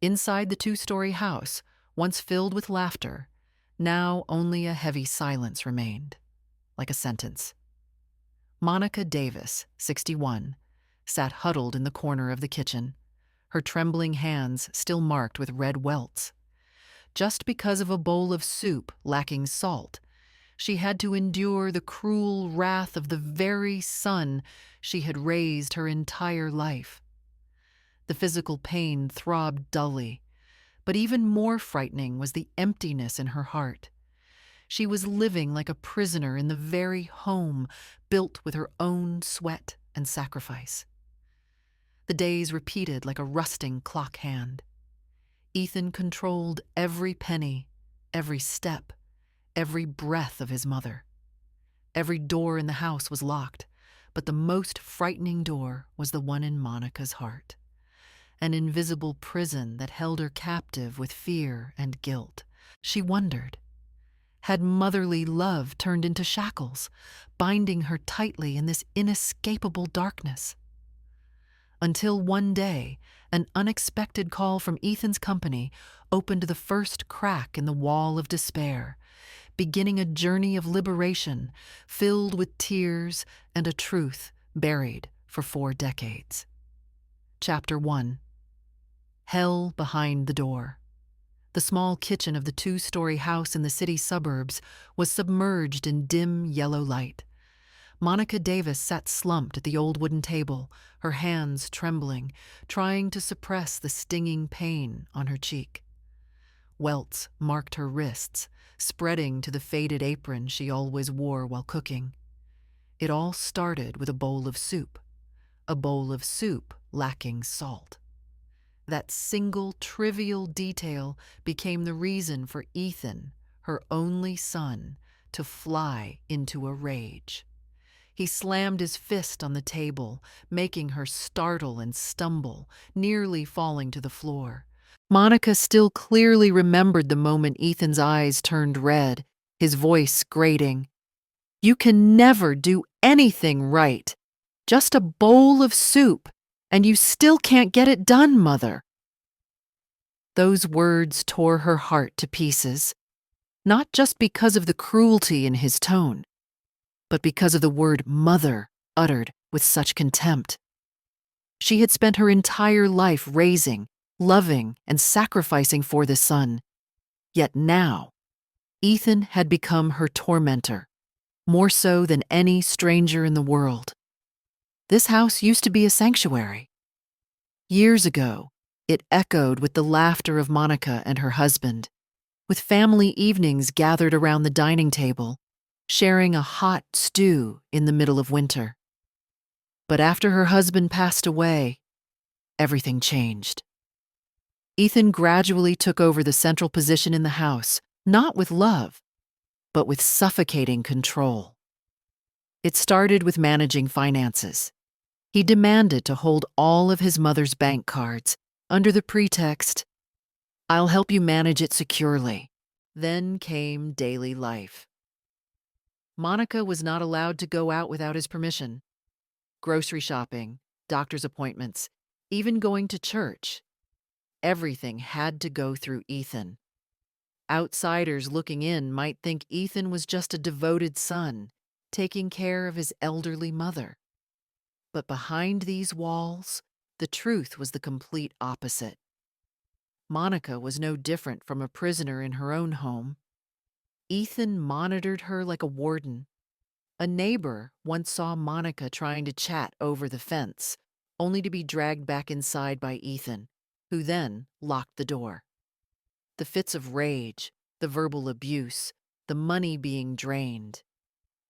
Inside the two-story house, once filled with laughter, now only a heavy silence remained, like a sentence. Monica Davis, 61, sat huddled in the corner of the kitchen, her trembling hands still marked with red welts. Just because of a bowl of soup lacking salt, she had to endure the cruel wrath of the very son she had raised her entire life. The physical pain throbbed dully, but even more frightening was the emptiness in her heart. She was living like a prisoner in the very home built with her own sweat and sacrifice. The days repeated like a rusting clock hand. Ethan controlled every penny, every step, every breath of his mother. Every door in the house was locked, but the most frightening door was the one in Monica's heart. An invisible prison that held her captive with fear and guilt. She wondered, had motherly love turned into shackles, binding her tightly in this inescapable darkness? Until one day, an unexpected call from Ethan's company opened the first crack in the wall of despair, beginning a journey of liberation filled with tears and a truth buried for 4 decades. Chapter 1. Hell Behind the Door. The small kitchen of the two-story house in the city suburbs was submerged in dim yellow light. Monica Davis sat slumped at the old wooden table, her hands trembling, trying to suppress the stinging pain on her cheek. Welts marked her wrists, spreading to the faded apron she always wore while cooking. It all started with a bowl of soup lacking salt. That single trivial detail became the reason for Ethan, her only son, to fly into a rage. He slammed his fist on the table, making her startle and stumble, nearly falling to the floor. Monica still clearly remembered the moment Ethan's eyes turned red, his voice grating. "You can never do anything right. Just a bowl of soup, and you still can't get it done, Mother." Those words tore her heart to pieces, not just because of the cruelty in his tone, but because of the word mother uttered with such contempt. She had spent her entire life raising, loving, and sacrificing for this son. Yet now, Ethan had become her tormentor, more so than any stranger in the world. This house used to be a sanctuary. Years ago, it echoed with the laughter of Monica and her husband, with family evenings gathered around the dining table, sharing a hot stew in the middle of winter. But after her husband passed away, everything changed. Ethan gradually took over the central position in the house, not with love, but with suffocating control. It started with managing finances. He demanded to hold all of his mother's bank cards under the pretext, "I'll help you manage it securely." Then came daily life. Monica was not allowed to go out without his permission. Grocery shopping, doctor's appointments, even going to church. Everything had to go through Ethan. Outsiders looking in might think Ethan was just a devoted son, taking care of his elderly mother. But behind these walls, the truth was the complete opposite. Monica was no different from a prisoner in her own home. Ethan monitored her like a warden. A neighbor once saw Monica trying to chat over the fence, only to be dragged back inside by Ethan, who then locked the door. The fits of rage, the verbal abuse, the money being drained.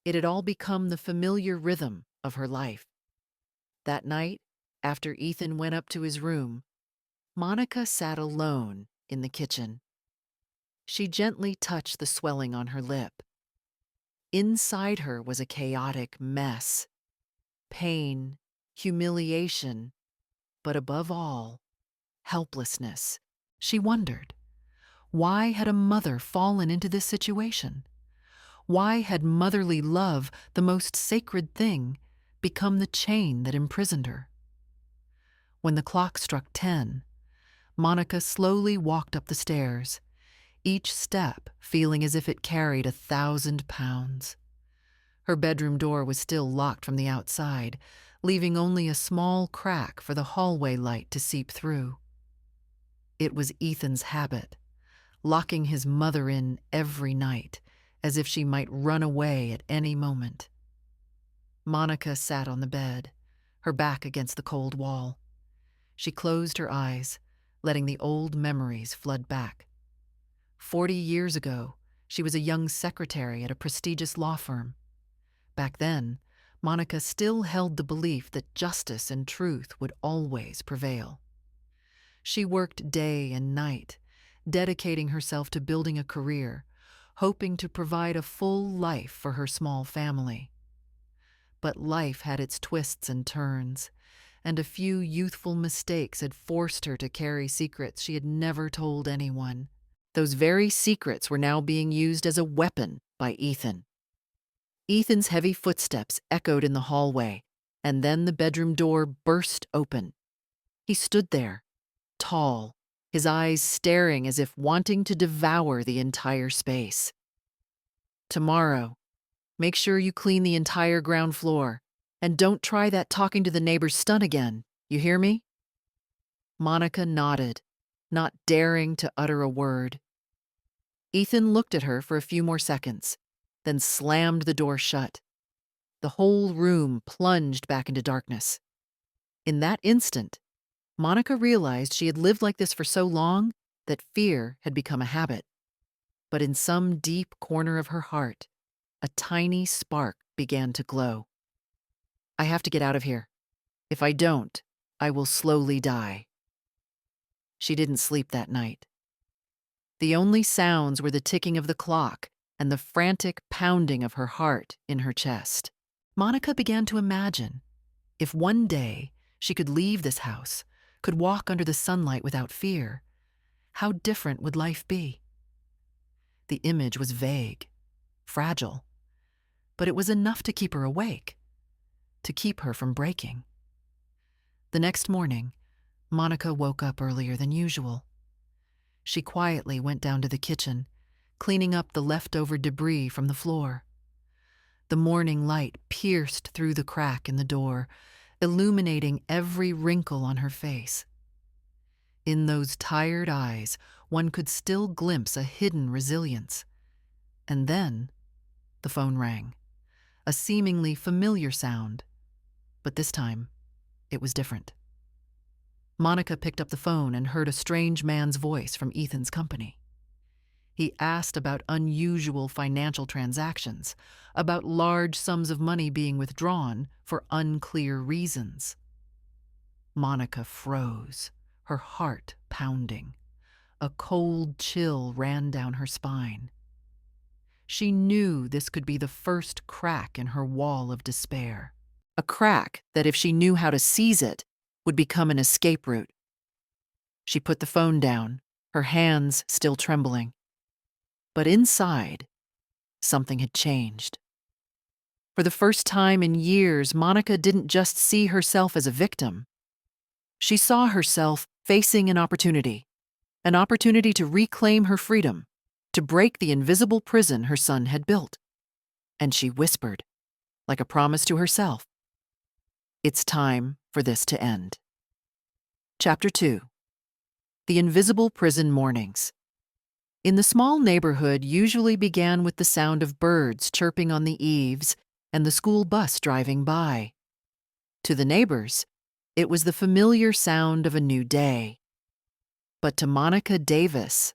It had all become the familiar rhythm of her life. That night, after Ethan went up to his room, Monica sat alone in the kitchen. She gently touched the swelling on her lip. Inside her was a chaotic mess. Pain, humiliation, but above all, helplessness. She wondered, why had a mother fallen into this situation? Why had motherly love, the most sacred thing, become the chain that imprisoned her? When the clock struck 10, Monica slowly walked up the stairs, each step feeling as if it carried 1,000 pounds. Her bedroom door was still locked from the outside, leaving only a small crack for the hallway light to seep through. It was Ethan's habit, locking his mother in every night, as if she might run away at any moment. Monica sat on the bed, her back against the cold wall. She closed her eyes, letting the old memories flood back. 40 years ago, she was a young secretary at a prestigious law firm. Back then, Monica still held the belief that justice and truth would always prevail. She worked day and night, dedicating herself to building a career, hoping to provide a full life for her small family. But life had its twists and turns, and a few youthful mistakes had forced her to carry secrets she had never told anyone. Those very secrets were now being used as a weapon by Ethan. Ethan's heavy footsteps echoed in the hallway, and then the bedroom door burst open. He stood there, tall, his eyes staring as if wanting to devour the entire space. "Tomorrow, make sure you clean the entire ground floor, and don't try that talking to the neighbor's stunt again. You hear me?" Monica nodded, not daring to utter a word. Ethan looked at her for a few more seconds, then slammed the door shut. The whole room plunged back into darkness. In that instant, Monica realized she had lived like this for so long that fear had become a habit. But in some deep corner of her heart, a tiny spark began to glow. "I have to get out of here. If I don't, I will slowly die." She didn't sleep that night. The only sounds were the ticking of the clock and the frantic pounding of her heart in her chest. Monica began to imagine, if one day she could leave this house, could walk under the sunlight without fear, how different would life be? The image was vague, fragile, but it was enough to keep her awake, to keep her from breaking. The next morning, Monica woke up earlier than usual. She quietly went down to the kitchen, cleaning up the leftover debris from the floor. The morning light pierced through the crack in the door, illuminating every wrinkle on her face. In those tired eyes, one could still glimpse a hidden resilience. And then, the phone rang, a seemingly familiar sound, but this time, it was different. Monica picked up the phone and heard a strange man's voice from Ethan's company. He asked about unusual financial transactions, about large sums of money being withdrawn for unclear reasons. Monica froze, her heart pounding. A cold chill ran down her spine. She knew this could be the first crack in her wall of despair. A crack that, if she knew how to seize it, would become an escape route. She put the phone down, her hands still trembling. But inside, something had changed. For the first time in years, Monica didn't just see herself as a victim. She saw herself facing an opportunity to reclaim her freedom, to break the invisible prison her son had built. And she whispered, like a promise to herself, "It's time for this to end." Chapter 2. The Invisible Prison Mornings. In the small neighborhood usually began with the sound of birds chirping on the eaves and the school bus driving by. To the neighbors, it was the familiar sound of a new day. But to Monica Davis,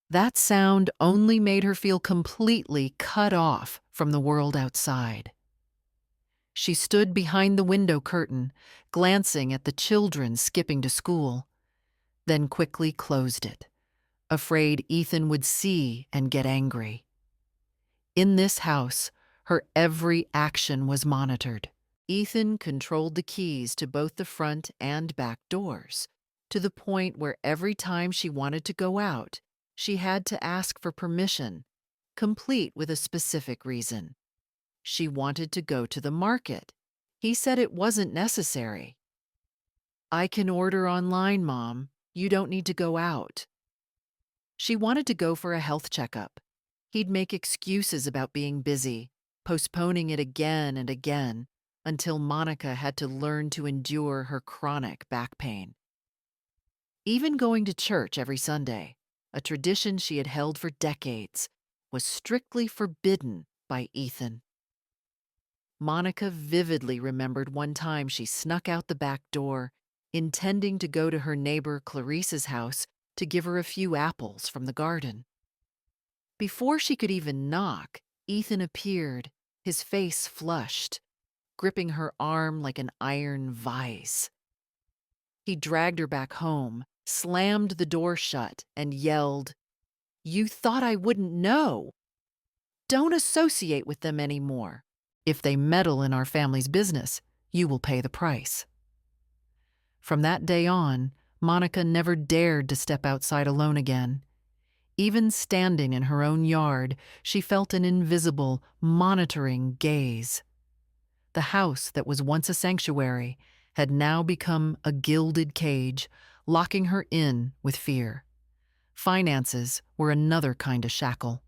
that sound only made her feel completely cut off from the world outside. She stood behind the window curtain, glancing at the children skipping to school, then quickly closed it, afraid Ethan would see and get angry. In this house, her every action was monitored. Ethan controlled the keys to both the front and back doors, to the point where every time she wanted to go out, she had to ask for permission, complete with a specific reason. She wanted to go to the market. He said it wasn't necessary. "I can order online, Mom," You don't need to go out. She wanted to go for a health checkup. He'd make excuses about being busy, postponing it again and again, until Monica had to learn to endure her chronic back pain. Even going to church every Sunday, a tradition she had held for decades, was strictly forbidden by Ethan. Monica vividly remembered one time she snuck out the back door, intending to go to her neighbor Clarice's house to give her a few apples from the garden. Before she could even knock, Ethan appeared, his face flushed, gripping her arm like an iron vise. He dragged her back home, slammed the door shut, and yelled, "You thought I wouldn't know! Don't associate with them anymore. If they meddle in our family's business, you will pay the price." From that day on, Monica never dared to step outside alone again. Even standing in her own yard, she felt an invisible, monitoring gaze. The house that was once a sanctuary had now become a gilded cage, locking her in with fear. Finances were another kind of shackle.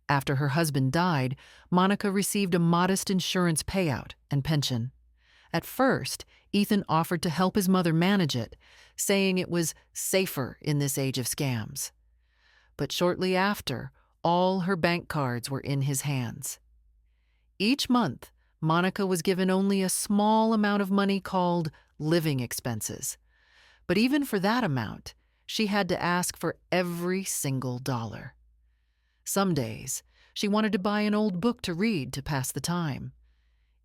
After her husband died, Monica received a modest insurance payout and pension. At first, Ethan offered to help his mother manage it, saying it was safer in this age of scams. But shortly after, all her bank cards were in his hands. Each month, Monica was given only a small amount of money called living expenses. But even for that amount, she had to ask for every single dollar. Some days, she wanted to buy an old book to read to pass the time.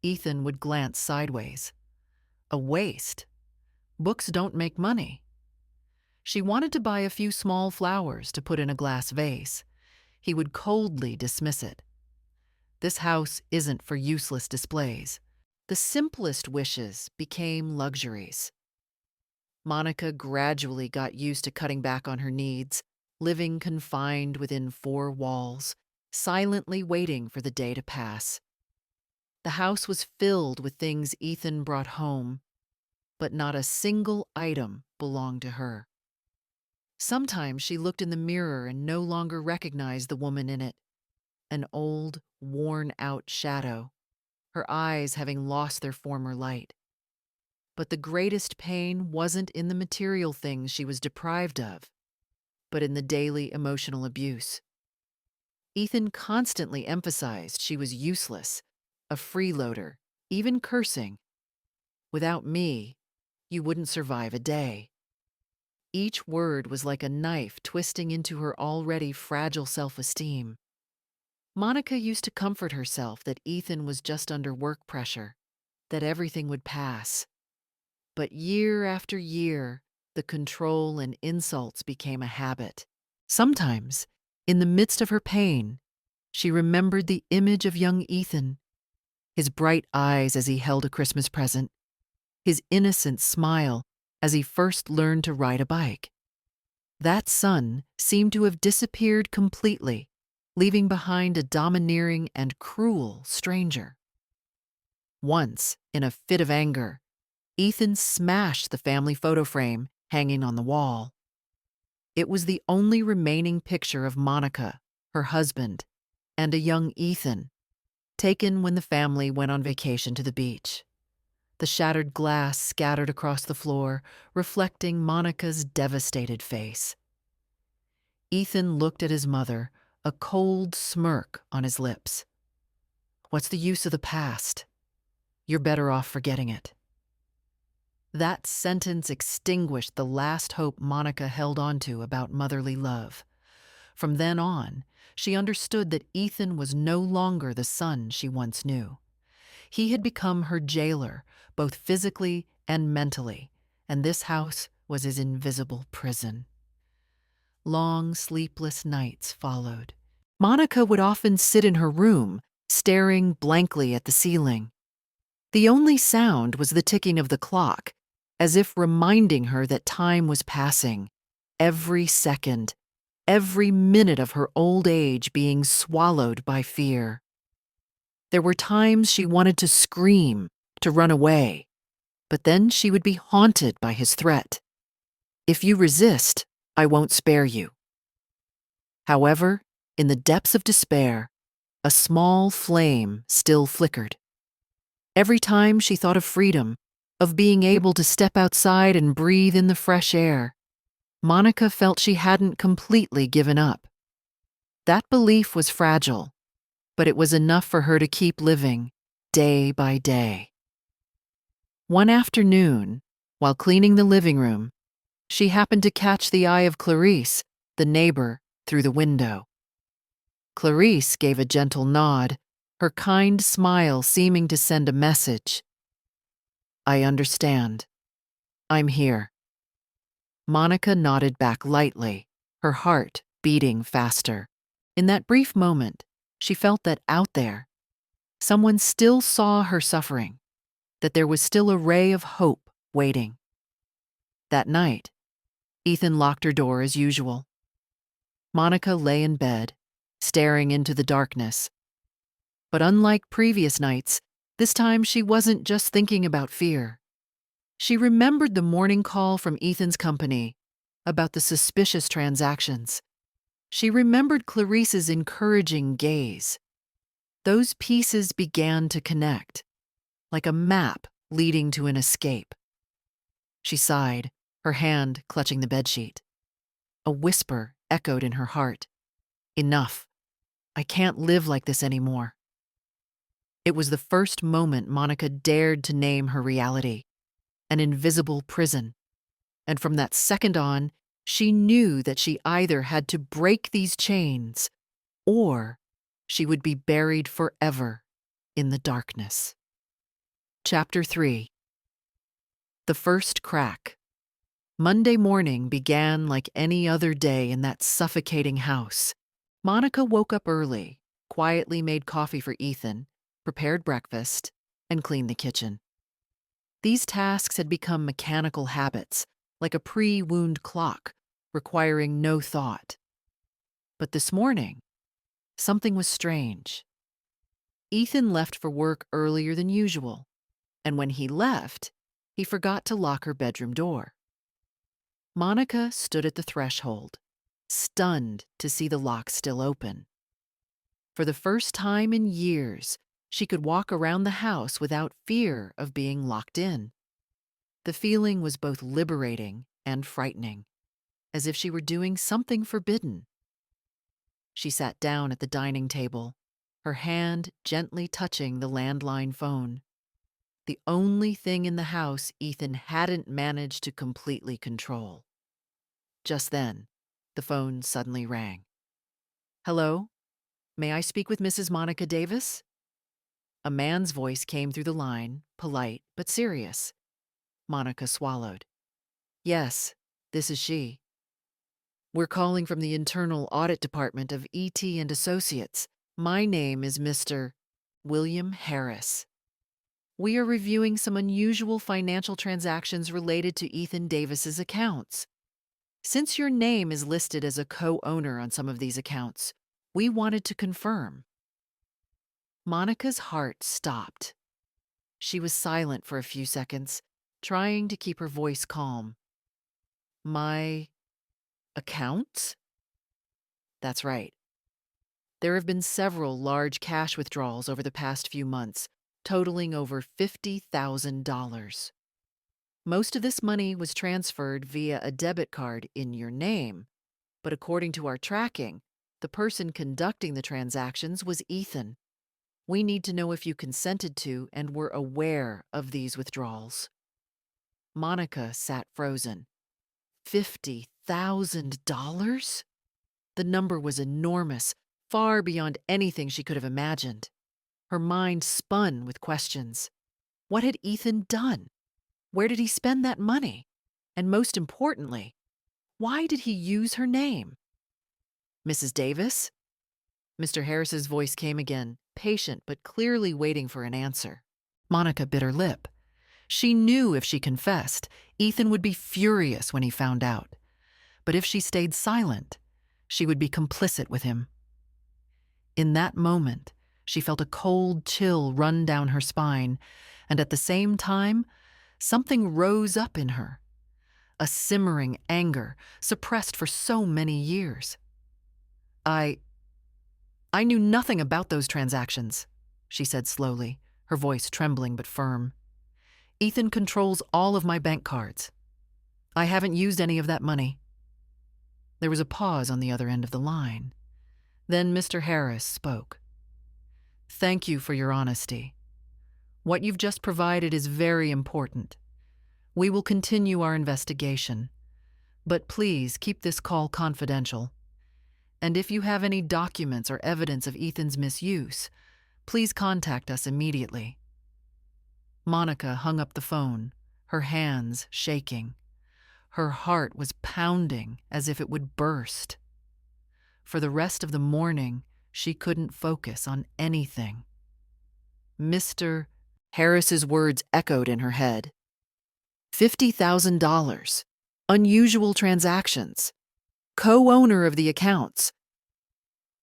Ethan would glance sideways. A waste. Books don't make money. She wanted to buy a few small flowers to put in a glass vase. He would coldly dismiss it. This house isn't for useless displays. The simplest wishes became luxuries. Monica gradually got used to cutting back on her needs, living confined within four walls, silently waiting for the day to pass. The house was filled with things Ethan brought home, but not a single item belonged to her. Sometimes she looked in the mirror and no longer recognized the woman in it, an old, worn-out shadow, her eyes having lost their former light. But the greatest pain wasn't in the material things she was deprived of, but in the daily emotional abuse. Ethan constantly emphasized she was useless, a freeloader, even cursing. "Without me, you wouldn't survive a day." Each word was like a knife twisting into her already fragile self-esteem. Monica used to comfort herself that Ethan was just under work pressure, that everything would pass. But year after year, the control and insults became a habit. Sometimes, in the midst of her pain, she remembered the image of young Ethan, his bright eyes as he held a Christmas present, his innocent smile as he first learned to ride a bike. That son seemed to have disappeared completely, leaving behind a domineering and cruel stranger. Once, in a fit of anger, Ethan smashed the family photo frame hanging on the wall. It was the only remaining picture of Monica, her husband, and a young Ethan, taken when the family went on vacation to the beach. The shattered glass scattered across the floor, reflecting Monica's devastated face. Ethan looked at his mother, a cold smirk on his lips. "What's the use of the past? You're better off forgetting it." That sentence extinguished the last hope Monica held onto about motherly love. From then on, she understood that Ethan was no longer the son she once knew. He had become her jailer, both physically and mentally, and this house was his invisible prison. Long, sleepless nights followed. Monica would often sit in her room, staring blankly at the ceiling. The only sound was the ticking of the clock, as if reminding her that time was passing, every second, every minute of her old age being swallowed by fear. There were times she wanted to scream, to run away, but then she would be haunted by his threat. If you resist, I won't spare you." However, in the depths of despair, a small flame still flickered. Every time she thought of freedom, of being able to step outside and breathe in the fresh air, Monica felt she hadn't completely given up. That belief was fragile, but it was enough for her to keep living, day by day. One afternoon, while cleaning the living room, she happened to catch the eye of Clarice, the neighbor, through the window. Clarice gave a gentle nod, her kind smile seeming to send a message. "I understand. I'm here." Monica nodded back lightly, her heart beating faster. In that brief moment, she felt that out there, someone still saw her suffering, that there was still a ray of hope waiting. That night, Ethan locked her door as usual. Monica lay in bed, staring into the darkness. But unlike previous nights, this time she wasn't just thinking about fear. She remembered the morning call from Ethan's company about the suspicious transactions. She remembered Clarice's encouraging gaze. Those pieces began to connect, like a map leading to an escape. She sighed, her hand clutching the bedsheet. A whisper echoed in her heart. "Enough. I can't live like this anymore." It was the first moment Monica dared to name her reality, an invisible prison. And from that second on, she knew that she either had to break these chains or she would be buried forever in the darkness. Chapter 3. The First Crack. Monday morning began like any other day in that suffocating house. Monica woke up early, quietly made coffee for Ethan, prepared breakfast, and cleaned the kitchen. These tasks had become mechanical habits, like a pre-wound clock, requiring no thought. But this morning, something was strange. Ethan left for work earlier than usual, and when he left, he forgot to lock her bedroom door. Monica stood at the threshold, stunned to see the lock still open. For the first time in years, she could walk around the house without fear of being locked in. The feeling was both liberating and frightening, as if she were doing something forbidden. She sat down at the dining table, her hand gently touching the landline phone. The only thing in the house Ethan hadn't managed to completely control. Just then, the phone suddenly rang. "Hello? May I speak with Mrs. Monica Davis?" A man's voice came through the line, polite but serious. Monica swallowed. "Yes, this is she. We're calling from the Internal Audit Department of E.T. and Associates. My name is Mr. William Harris. We are reviewing some unusual financial transactions related to Ethan Davis's accounts. Since your name is listed as a co-owner on some of these accounts, we wanted to confirm." Monica's heart stopped. She was silent for a few seconds, trying to keep her voice calm. "My accounts?" "That's right. There have been several large cash withdrawals over the past few months, totaling over $50,000. Most of this money was transferred via a debit card in your name, but according to our tracking, the person conducting the transactions was Ethan. We need to know if you consented to and were aware of these withdrawals." Monica sat frozen. $50,000? The number was enormous, far beyond anything she could have imagined. Her mind spun with questions. What had Ethan done? Where did he spend that money? And most importantly, why did he use her name? "Mrs. Davis?" Mr. Harris's voice came again, patient but clearly waiting for an answer. Monica bit her lip. She knew if she confessed, Ethan would be furious when he found out. But if she stayed silent, she would be complicit with him. In that moment, she felt a cold chill run down her spine, and at the same time, something rose up in her. a simmering anger suppressed for so many years. I knew nothing about those transactions, she said slowly, her voice trembling but firm. Ethan controls all of my bank cards. I haven't used any of that money. There was a pause on the other end of the line. Then Mr. Harris spoke. Thank you for your honesty. What you've just provided is very important. We will continue our investigation, but please keep this call confidential. And if you have any documents or evidence of Ethan's misuse, please contact us immediately. Monica hung up the phone, her hands shaking. Her heart was pounding as if it would burst. For the rest of the morning, she couldn't focus on anything. Mr. Harris's words echoed in her head. $50,000. Unusual transactions. Co-owner of the accounts.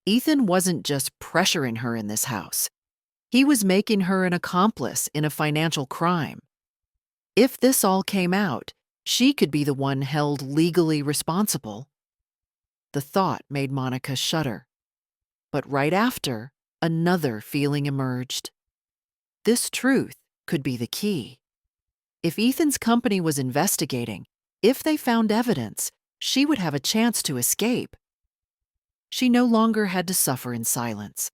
Ethan wasn't just pressuring her in this house. He was making her an accomplice in a financial crime. If this all came out, she could be the one held legally responsible. The thought made Monica shudder. But right after, another feeling emerged. This truth could be the key. If Ethan's company was investigating, if they found evidence, she would have a chance to escape. She no longer had to suffer in silence.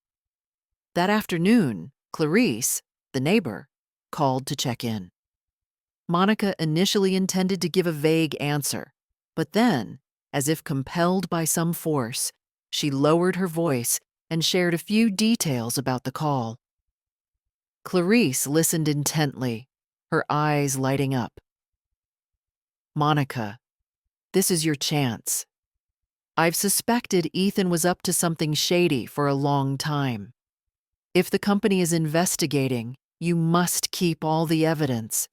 That afternoon, Clarice, the neighbor, called to check in. Monica initially intended to give a vague answer, but then, as if compelled by some force, she lowered her voice and shared a few details about the call. Clarice listened intently, her eyes lighting up. Monica, this is your chance. I've suspected Ethan was up to something shady for a long time. If the company is investigating, you must keep all the evidence.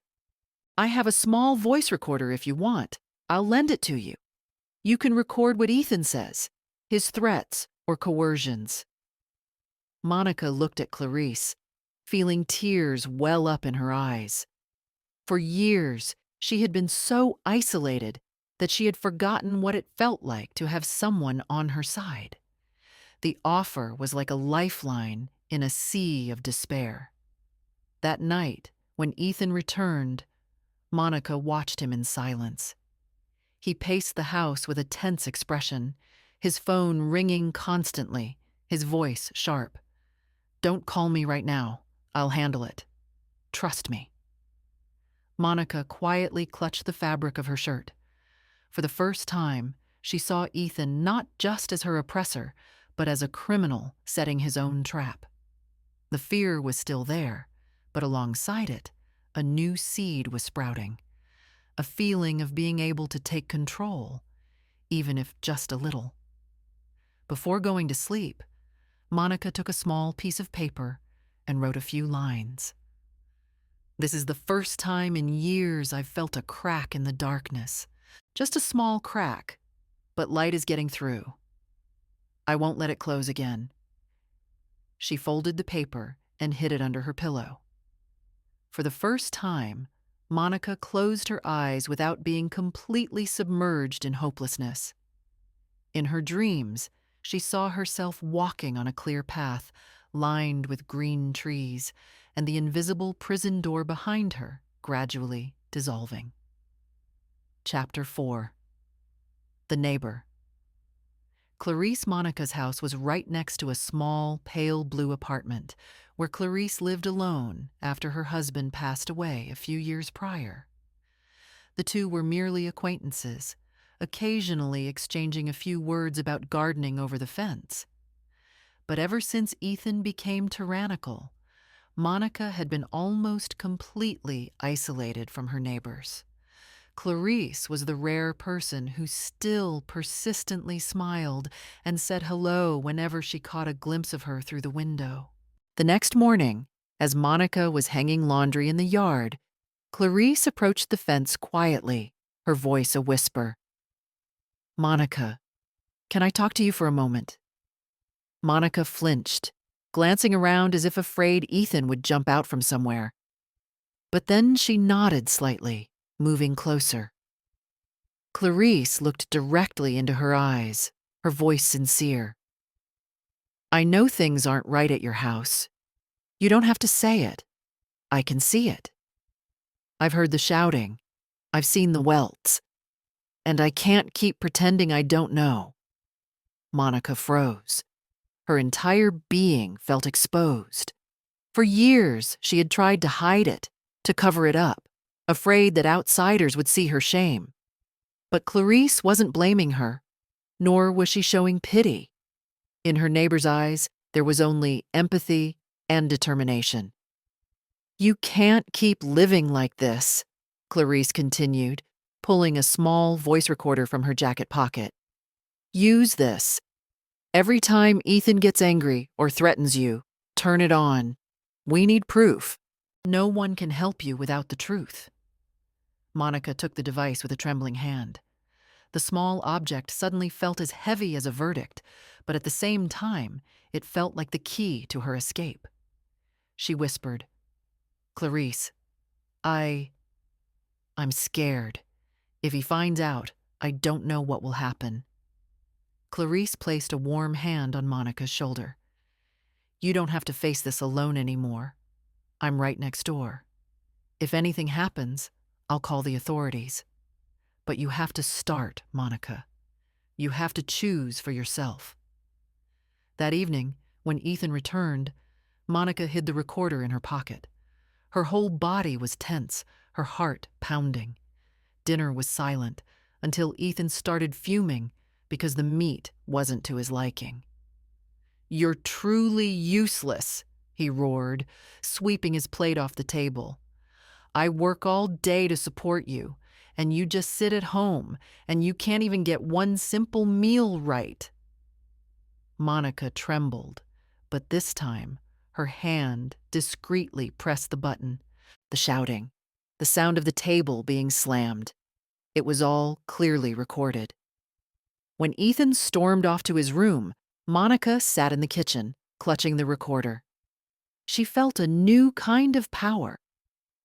I have a small voice recorder if you want. I'll lend it to you. You can record what Ethan says, his threats or coercions. Monica looked at Clarice, feeling tears well up in her eyes. For years, she had been so isolated that she had forgotten what it felt like to have someone on her side. The offer was like a lifeline in a sea of despair. That night, when Ethan returned, Monica watched him in silence. He paced the house with a tense expression, his phone ringing constantly, his voice sharp. Don't call me right now. I'll handle it. Trust me. Monica quietly clutched the fabric of her shirt. For the first time, she saw Ethan not just as her oppressor, but as a criminal setting his own trap. The fear was still there, but alongside it, a new seed was sprouting, a feeling of being able to take control, even if just a little. Before going to sleep, Monica took a small piece of paper and wrote a few lines. This is the first time in years I've felt a crack in the darkness. Just a small crack, but light is getting through. I won't let it close again. She folded the paper and hid it under her pillow. For the first time, Monica closed her eyes without being completely submerged in hopelessness. In her dreams, she saw herself walking on a clear path, lined with green trees, and the invisible prison door behind her gradually dissolving. Chapter 4. The Neighbor. Clarice Monica's house was right next to a small, pale blue apartment where Clarice lived alone after her husband passed away a few years prior. The two were merely acquaintances, occasionally exchanging a few words about gardening over the fence. But ever since Ethan became tyrannical, Monica had been almost completely isolated from her neighbors. Clarice was the rare person who still persistently smiled and said hello whenever she caught a glimpse of her through the window. The next morning, as Monica was hanging laundry in the yard, Clarice approached the fence quietly, her voice a whisper. Monica, can I talk to you for a moment? Monica flinched, glancing around as if afraid Ethan would jump out from somewhere. But then she nodded slightly, moving closer. Clarice looked directly into her eyes, her voice sincere. "I know things aren't right at your house. You don't have to say it. I can see it. I've heard the shouting. I've seen the welts. And I can't keep pretending I don't know." Monica froze. Her entire being felt exposed. For years, she had tried to hide it, to cover it up, afraid that outsiders would see her shame. But Clarice wasn't blaming her, nor was she showing pity. In her neighbor's eyes, there was only empathy and determination. "You can't keep living like this," Clarice continued, pulling a small voice recorder from her jacket pocket. "Use this. Every time Ethan gets angry or threatens you, turn it on. We need proof. No one can help you without the truth." Monica took the device with a trembling hand. The small object suddenly felt as heavy as a verdict, but at the same time, it felt like the key to her escape. She whispered, "Clarice, I'm scared. If he finds out, I don't know what will happen." Clarice placed a warm hand on Monica's shoulder. "You don't have to face this alone anymore. I'm right next door. If anything happens, I'll call the authorities. But you have to start, Monica. You have to choose for yourself." That evening, when Ethan returned, Monica hid the recorder in her pocket. Her whole body was tense, her heart pounding. Dinner was silent until Ethan started fuming because the meat wasn't to his liking. "You're truly useless," he roared, sweeping his plate off the table. "I work all day to support you, and you just sit at home, and you can't even get one simple meal right." Monica trembled, but this time her hand discreetly pressed the button. The shouting, the sound of the table being slammed. It was all clearly recorded. When Ethan stormed off to his room, Monica sat in the kitchen, clutching the recorder. She felt a new kind of power.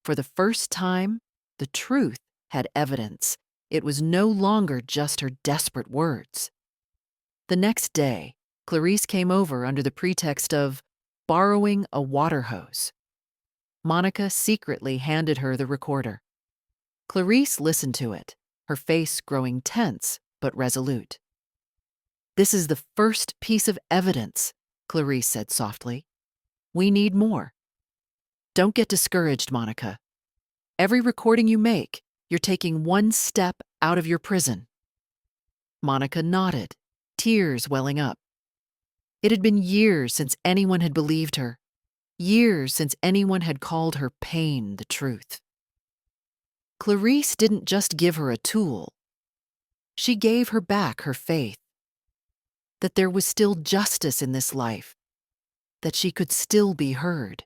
For the first time, the truth had evidence. It was no longer just her desperate words. The next day, Clarice came over under the pretext of borrowing a water hose. Monica secretly handed her the recorder. Clarice listened to it, her face growing tense but resolute. "This is the first piece of evidence," Clarice said softly. "We need more. Don't get discouraged, Monica. Every recording you make, you're taking one step out of your prison." Monica nodded, tears welling up. It had been years since anyone had believed her, years since anyone had called her pain the truth. Clarice didn't just give her a tool. She gave her back her faith that there was still justice in this life, that she could still be heard.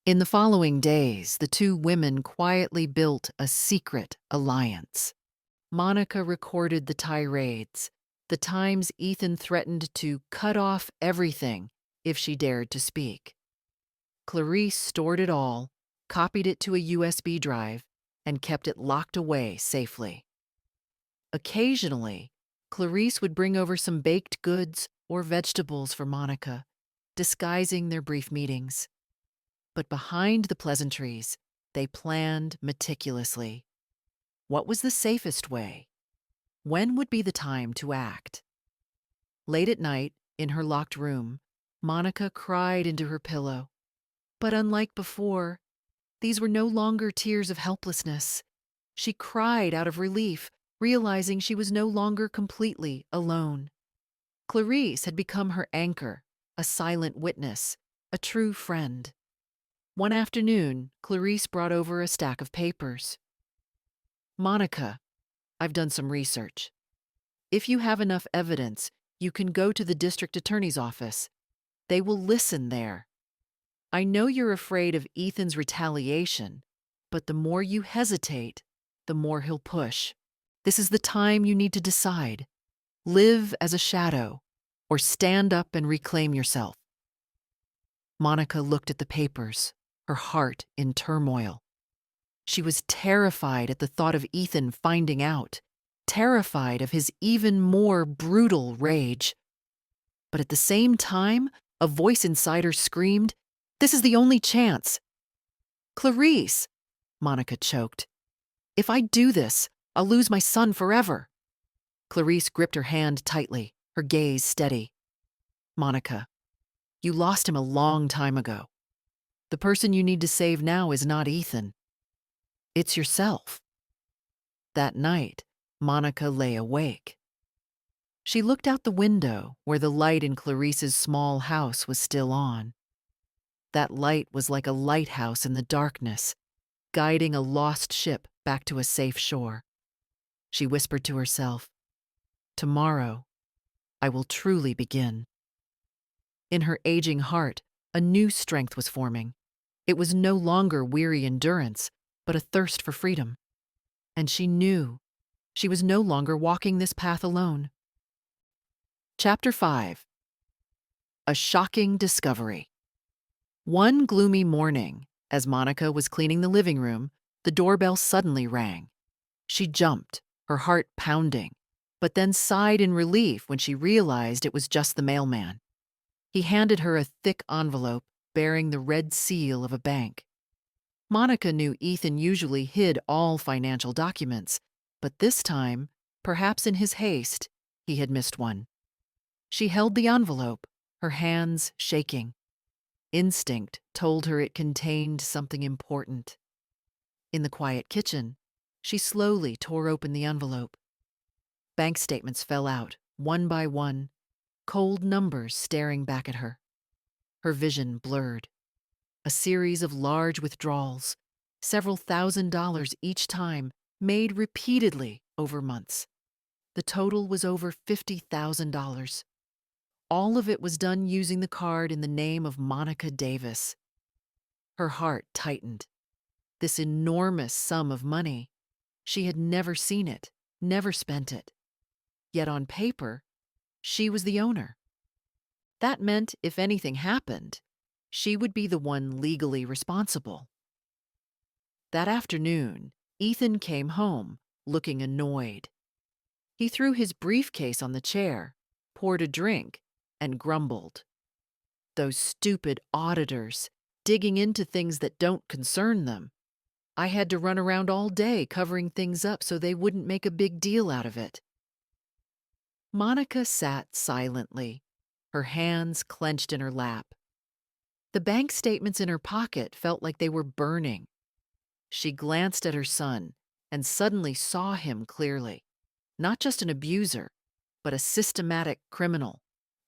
In the following days, the two women quietly built a secret alliance. Monica recorded the tirades, the times Ethan threatened to cut off everything if she dared to speak. Clarice stored it all, copied it to a USB drive, and kept it locked away safely. Occasionally, Clarice would bring over some baked goods or vegetables for Monica, disguising their brief meetings. But behind the pleasantries, they planned meticulously. What was the safest way? When would be the time to act? Late at night, in her locked room, Monica cried into her pillow. But unlike before, these were no longer tears of helplessness. She cried out of relief, realizing she was no longer completely alone. Clarice had become her anchor, a silent witness, a true friend. One afternoon, Clarice brought over a stack of papers. "Monica, I've done some research. If you have enough evidence, you can go to the district attorney's office. They will listen there. I know you're afraid of Ethan's retaliation, but the more you hesitate, the more he'll push. This is the time you need to decide. Live as a shadow, or stand up and reclaim yourself." Monica looked at the papers, her heart in turmoil. She was terrified at the thought of Ethan finding out, terrified of his even more brutal rage. But at the same time, a voice inside her screamed, "This is the only chance." "Clarice," Monica choked. "If I do this, I'll lose my son forever." Clarice gripped her hand tightly, her gaze steady. "Monica, you lost him a long time ago. The person you need to save now is not Ethan. It's yourself." That night, Monica lay awake. She looked out the window where the light in Clarice's small house was still on. That light was like a lighthouse in the darkness, guiding a lost ship back to a safe shore. She whispered to herself, "Tomorrow, I will truly begin." In her aging heart, a new strength was forming. It was no longer weary endurance, but a thirst for freedom. And she knew she was no longer walking this path alone. Chapter 5. A Shocking Discovery. One gloomy morning, as Monica was cleaning the living room, the doorbell suddenly rang. She jumped, her heart pounding, but then sighed in relief when she realized it was just the mailman. He handed her a thick envelope bearing the red seal of a bank. Monica knew Ethan usually hid all financial documents, but this time, perhaps in his haste, he had missed one. She held the envelope, her hands shaking. Instinct told her it contained something important. In the quiet kitchen, she slowly tore open the envelope. Bank statements fell out, one by one, cold numbers staring back at her. Her vision blurred. A series of large withdrawals, several $1,000s each time, made repeatedly over months. The total was over $50,000. All of it was done using the card in the name of Monica Davis. Her heart tightened. This enormous sum of money. She had never seen it, never spent it. Yet on paper, she was the owner. That meant if anything happened, she would be the one legally responsible. That afternoon, Ethan came home, looking annoyed. He threw his briefcase on the chair, poured a drink, and grumbled. "Those stupid auditors, digging into things that don't concern them. I had to run around all day covering things up so they wouldn't make a big deal out of it." Monica sat silently, her hands clenched in her lap. The bank statements in her pocket felt like they were burning. She glanced at her son and suddenly saw him clearly. Not just an abuser, but a systematic criminal,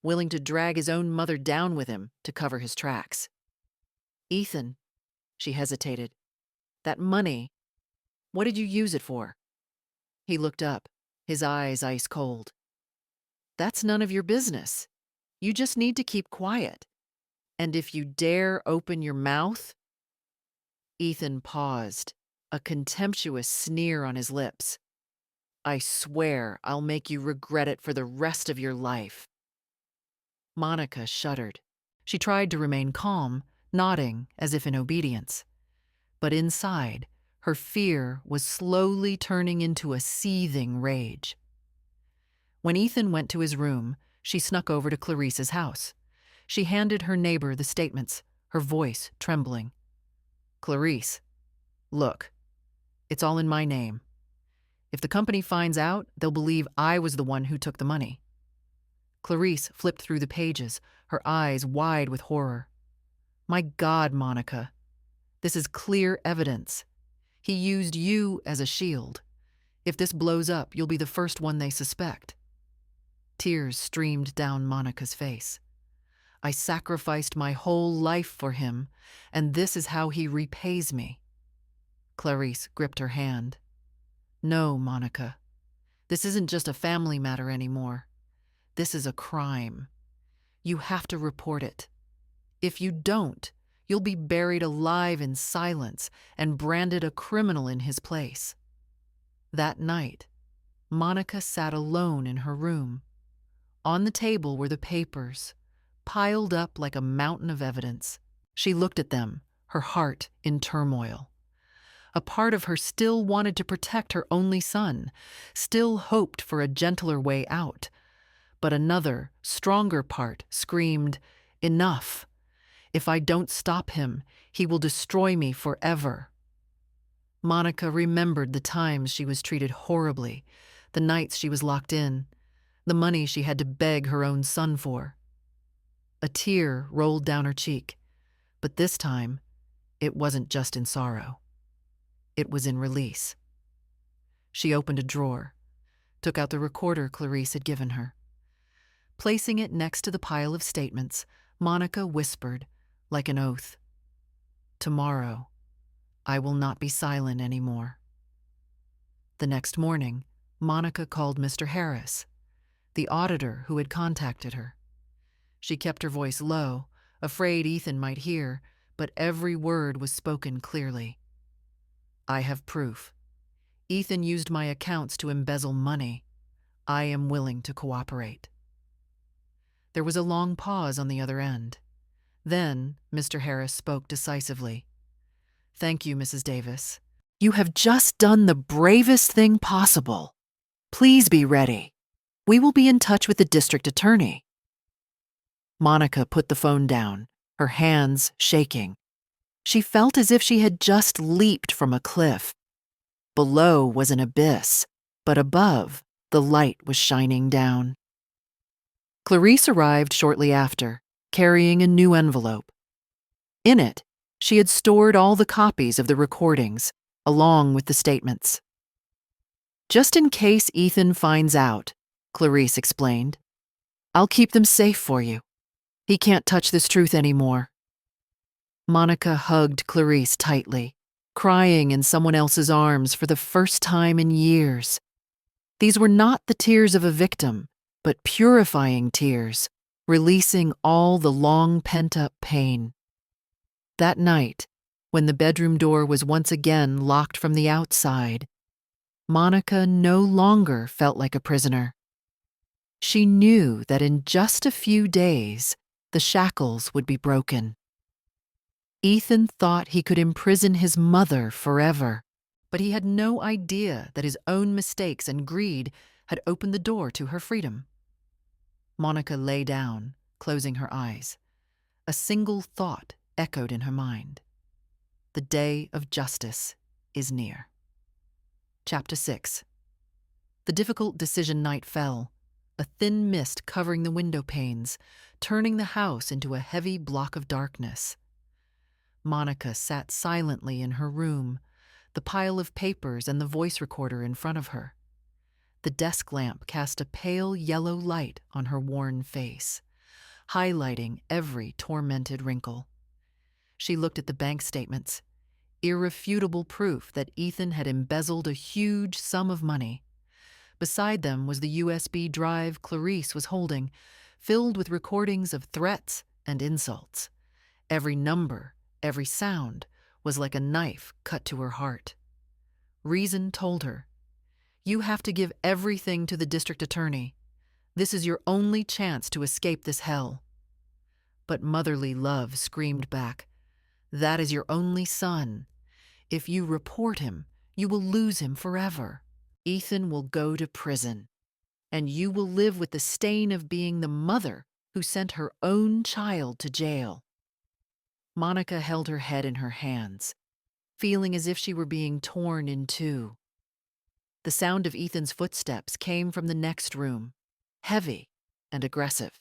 willing to drag his own mother down with him to cover his tracks. "Ethan," she hesitated, "that money, what did you use it for?" He looked up, his eyes ice cold. "That's none of your business. You just need to keep quiet. And if you dare open your mouth—" Ethan paused, a contemptuous sneer on his lips. "I swear I'll make you regret it for the rest of your life." Monica shuddered. She tried to remain calm, nodding as if in obedience. But inside, her fear was slowly turning into a seething rage. When Ethan went to his room, she snuck over to Clarice's house. She handed her neighbor the statements, her voice trembling. "Clarice, look, it's all in my name. If the company finds out, they'll believe I was the one who took the money." Clarice flipped through the pages, her eyes wide with horror. "My God, Monica, this is clear evidence. He used you as a shield. If this blows up, you'll be the first one they suspect." Tears streamed down Monica's face. "I sacrificed my whole life for him, and this is how he repays me." Clarice gripped her hand. "No, Monica. This isn't just a family matter anymore. This is a crime. You have to report it. If you don't, you'll be buried alive in silence and branded a criminal in his place." That night, Monica sat alone in her room. On the table were the papers, piled up like a mountain of evidence. She looked at them, her heart in turmoil. A part of her still wanted to protect her only son, still hoped for a gentler way out. But another, stronger part screamed, "Enough! If I don't stop him, he will destroy me forever." Monica remembered the times she was treated horribly, the nights she was locked in, the money she had to beg her own son for. A tear rolled down her cheek, but this time, it wasn't just in sorrow. It was in release. She opened a drawer, took out the recorder Clarice had given her. Placing it next to the pile of statements, Monica whispered, like an oath, "Tomorrow, I will not be silent anymore." The next morning, Monica called Mr. Harris, the auditor who had contacted her. She kept her voice low, afraid Ethan might hear, but every word was spoken clearly. "I have proof. Ethan used my accounts to embezzle money. I am willing to cooperate." There was a long pause on the other end. Then Mr. Harris spoke decisively. "Thank you, Mrs. Davis. You have just done the bravest thing possible. Please be ready. We will be in touch with the district attorney." Monica put the phone down, her hands shaking. She felt as if she had just leaped from a cliff. Below was an abyss, but above, the light was shining down. Clarice arrived shortly after, carrying a new envelope. In it, she had stored all the copies of the recordings, along with the statements. "Just in case Ethan finds out," Clarice explained. "I'll keep them safe for you. He can't touch this truth anymore." Monica hugged Clarice tightly, crying in someone else's arms for the first time in years. These were not the tears of a victim, but purifying tears, releasing all the long pent-up pain. That night, when the bedroom door was once again locked from the outside, Monica no longer felt like a prisoner. She knew that in just a few days, the shackles would be broken. Ethan thought he could imprison his mother forever, but he had no idea that his own mistakes and greed had opened the door to her freedom. Monica lay down, closing her eyes. A single thought echoed in her mind. The day of justice is near. Chapter 6. The difficult decision night fell, a thin mist covering the window panes, turning the house into a heavy block of darkness. Monica sat silently in her room, the pile of papers and the voice recorder in front of her. The desk lamp cast a pale yellow light on her worn face, highlighting every tormented wrinkle. She looked at the bank statements, irrefutable proof that Ethan had embezzled a huge sum of money. Beside them was the USB drive Clarice was holding, filled with recordings of threats and insults. Every number, every sound, was like a knife cut to her heart. Reason told her, "You have to give everything to the district attorney. This is your only chance to escape this hell." But motherly love screamed back, "That is your only son. If you report him, you will lose him forever. Ethan will go to prison, and you will live with the stain of being the mother who sent her own child to jail." Monica held her head in her hands, feeling as if she were being torn in two. The sound of Ethan's footsteps came from the next room, heavy and aggressive.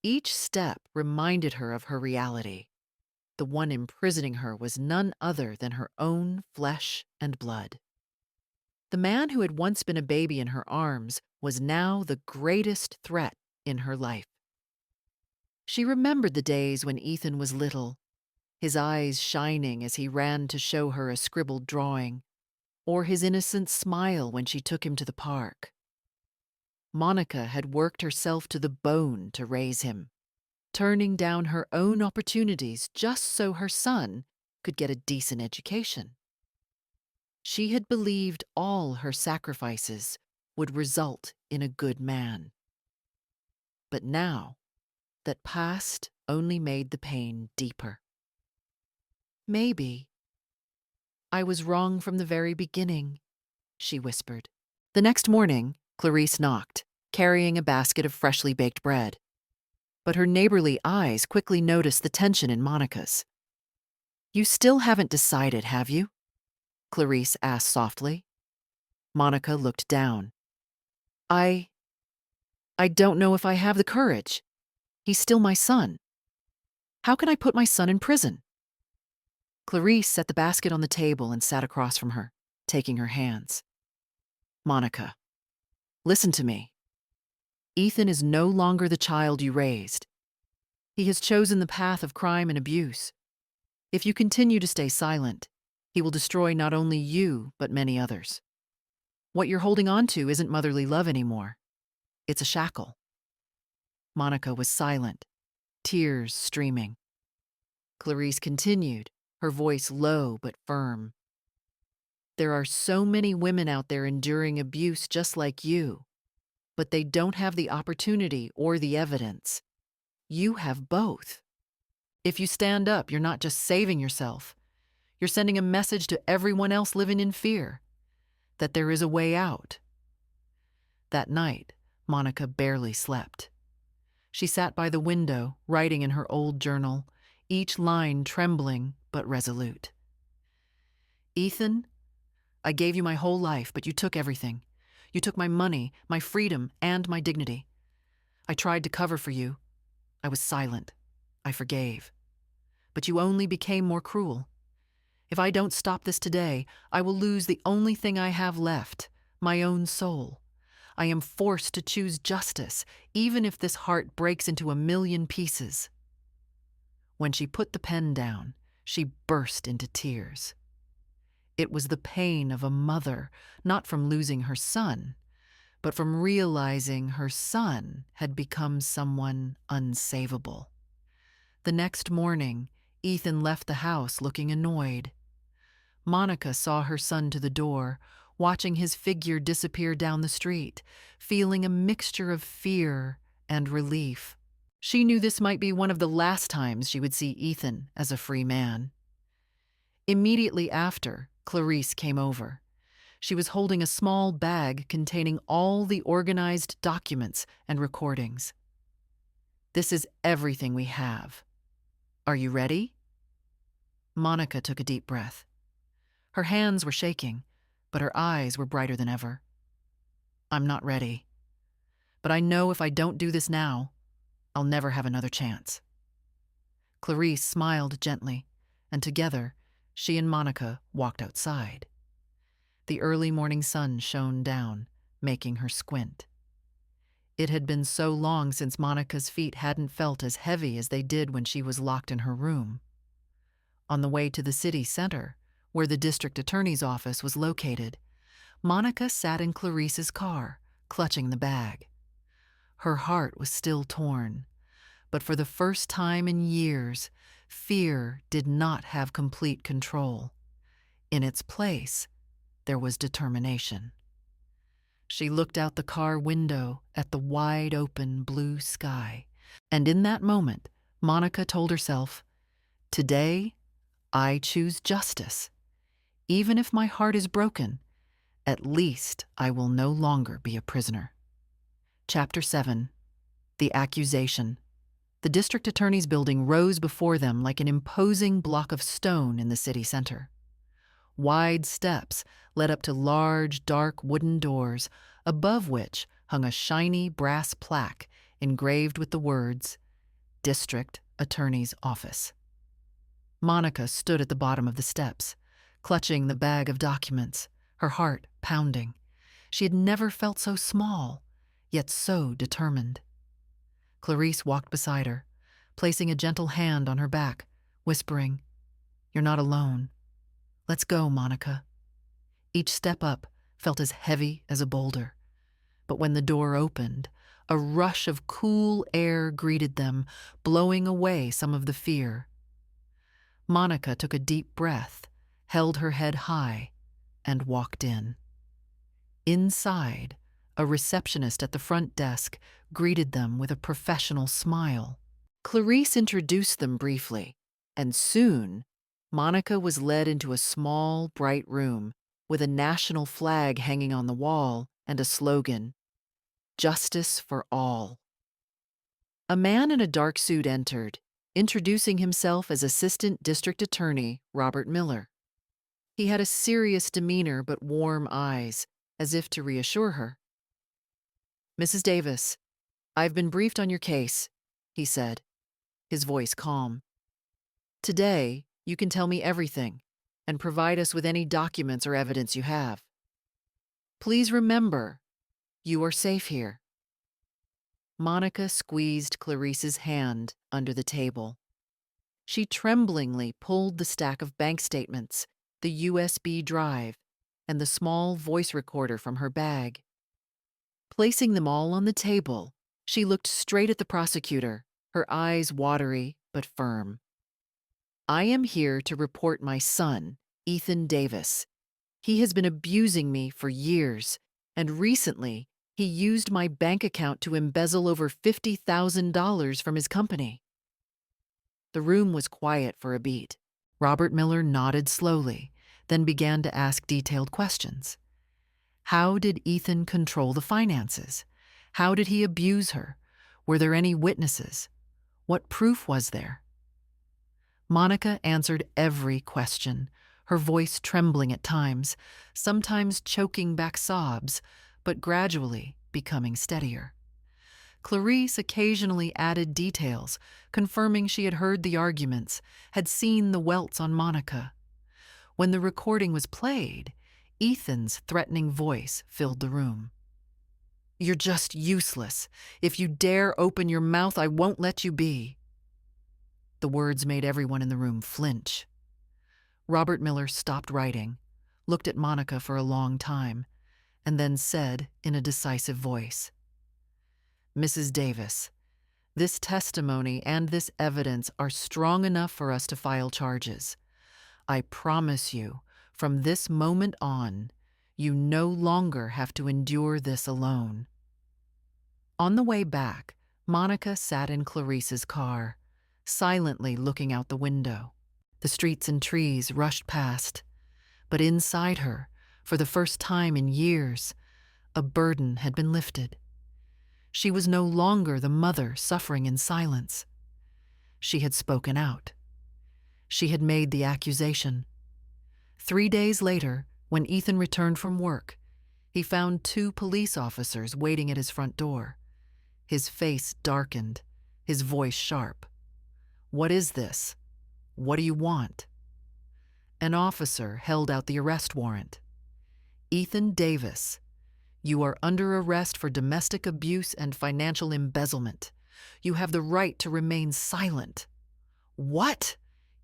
Each step reminded her of her reality. The one imprisoning her was none other than her own flesh and blood. The man who had once been a baby in her arms was now the greatest threat in her life. She remembered the days when Ethan was little, his eyes shining as he ran to show her a scribbled drawing, or his innocent smile when she took him to the park. Monica had worked herself to the bone to raise him, turning down her own opportunities just so her son could get a decent education. She had believed all her sacrifices would result in a good man. But now, that past only made the pain deeper. Maybe, I was wrong from the very beginning, she whispered. The next morning, Clarice knocked, carrying a basket of freshly baked bread. But her neighborly eyes quickly noticed the tension in Monica's. You still haven't decided, have you? Clarice asked softly. Monica looked down. I don't know if I have the courage. He's still my son. How can I put my son in prison? Clarice set the basket on the table and sat across from her, taking her hands. Monica, listen to me. Ethan is no longer the child you raised. He has chosen the path of crime and abuse. If you continue to stay silent, he will destroy not only you, but many others. What you're holding on to isn't motherly love anymore. It's a shackle. Monica was silent, tears streaming. Clarice continued, her voice low but firm. There are so many women out there enduring abuse just like you, but they don't have the opportunity or the evidence. You have both. If you stand up, you're not just saving yourself. You're sending a message to everyone else living in fear that there is a way out. That night, Monica barely slept. She sat by the window, writing in her old journal, each line trembling but resolute. Ethan, I gave you my whole life, but you took everything. You took my money, my freedom, and my dignity. I tried to cover for you. I was silent. I forgave. But you only became more cruel. If I don't stop this today, I will lose the only thing I have left, my own soul. I am forced to choose justice, even if this heart breaks into 1,000,000 pieces. When she put the pen down, she burst into tears. It was the pain of a mother, not from losing her son, but from realizing her son had become someone unsavable. The next morning, Ethan left the house looking annoyed. Monica saw her son to the door, watching his figure disappear down the street, feeling a mixture of fear and relief. She knew this might be one of the last times she would see Ethan as a free man. Immediately after, Clarice came over. She was holding a small bag containing all the organized documents and recordings. This is everything we have. Are you ready? Monica took a deep breath. Her hands were shaking, but her eyes were brighter than ever. I'm not ready. But I know if I don't do this now, I'll never have another chance. Clarice smiled gently, and together, she and Monica walked outside. The early morning sun shone down, making her squint. It had been so long since Monica's feet hadn't felt as heavy as they did when she was locked in her room. On the way to the city center, where the district attorney's office was located, Monica sat in Clarice's car, clutching the bag. Her heart was still torn, but for the first time in years, fear did not have complete control. In its place, there was determination. She looked out the car window at the wide-open blue sky, and in that moment, Monica told herself, "Today, I choose justice. Even if my heart is broken, at least I will no longer be a prisoner." Chapter 7. The Accusation. The district attorney's building rose before them like an imposing block of stone in the city center. Wide steps led up to large, dark wooden doors, above which hung a shiny brass plaque engraved with the words, "District Attorney's Office." Monica stood at the bottom of the steps, clutching the bag of documents, her heart pounding. She had never felt so small, yet so determined. Clarice walked beside her, placing a gentle hand on her back, whispering, "You're not alone. Let's go, Monica." Each step up felt as heavy as a boulder, but when the door opened, a rush of cool air greeted them, blowing away some of the fear. Monica took a deep breath, held her head high, and walked in. Inside, a receptionist at the front desk greeted them with a professional smile. Clarice introduced them briefly, and soon Monica was led into a small, bright room with a national flag hanging on the wall and a slogan, "Justice for All." A man in a dark suit entered, introducing himself as Assistant District Attorney Robert Miller. He had a serious demeanor but warm eyes, as if to reassure her. "Mrs. Davis, I've been briefed on your case," he said, his voice calm. "Today, you can tell me everything and provide us with any documents or evidence you have. Please remember, you are safe here." Monica squeezed Clarice's hand under the table. She tremblingly pulled the stack of bank statements, the USB drive, and the small voice recorder from her bag. Placing them all on the table, she looked straight at the prosecutor, her eyes watery but firm. "I am here to report my son, Ethan Davis. He has been abusing me for years, and recently he used my bank account to embezzle over $50,000 from his company." The room was quiet for a beat. Robert Miller nodded slowly, then began to ask detailed questions. How did Ethan control the finances? How did he abuse her? Were there any witnesses? What proof was there? Monica answered every question, her voice trembling at times, sometimes choking back sobs, but gradually becoming steadier. Clarice occasionally added details, confirming she had heard the arguments, had seen the welts on Monica. When the recording was played, Ethan's threatening voice filled the room. "You're just useless. If you dare open your mouth, I won't let you be." The words made everyone in the room flinch. Robert Miller stopped writing, looked at Monica for a long time, and then said in a decisive voice, "Mrs. Davis, this testimony and this evidence are strong enough for us to file charges. I promise you, from this moment on, you no longer have to endure this alone." On the way back, Monica sat in Clarice's car, silently looking out the window. The streets and trees rushed past, but inside her, for the first time in years, a burden had been lifted. She was no longer the mother suffering in silence. She had spoken out. She had made the accusation. 3 days later, when Ethan returned from work, he found 2 police officers waiting at his front door. His face darkened, his voice sharp. "What is this? What do you want?" An officer held out the arrest warrant. "Ethan Davis, you are under arrest for domestic abuse and financial embezzlement. You have the right to remain silent." "What?"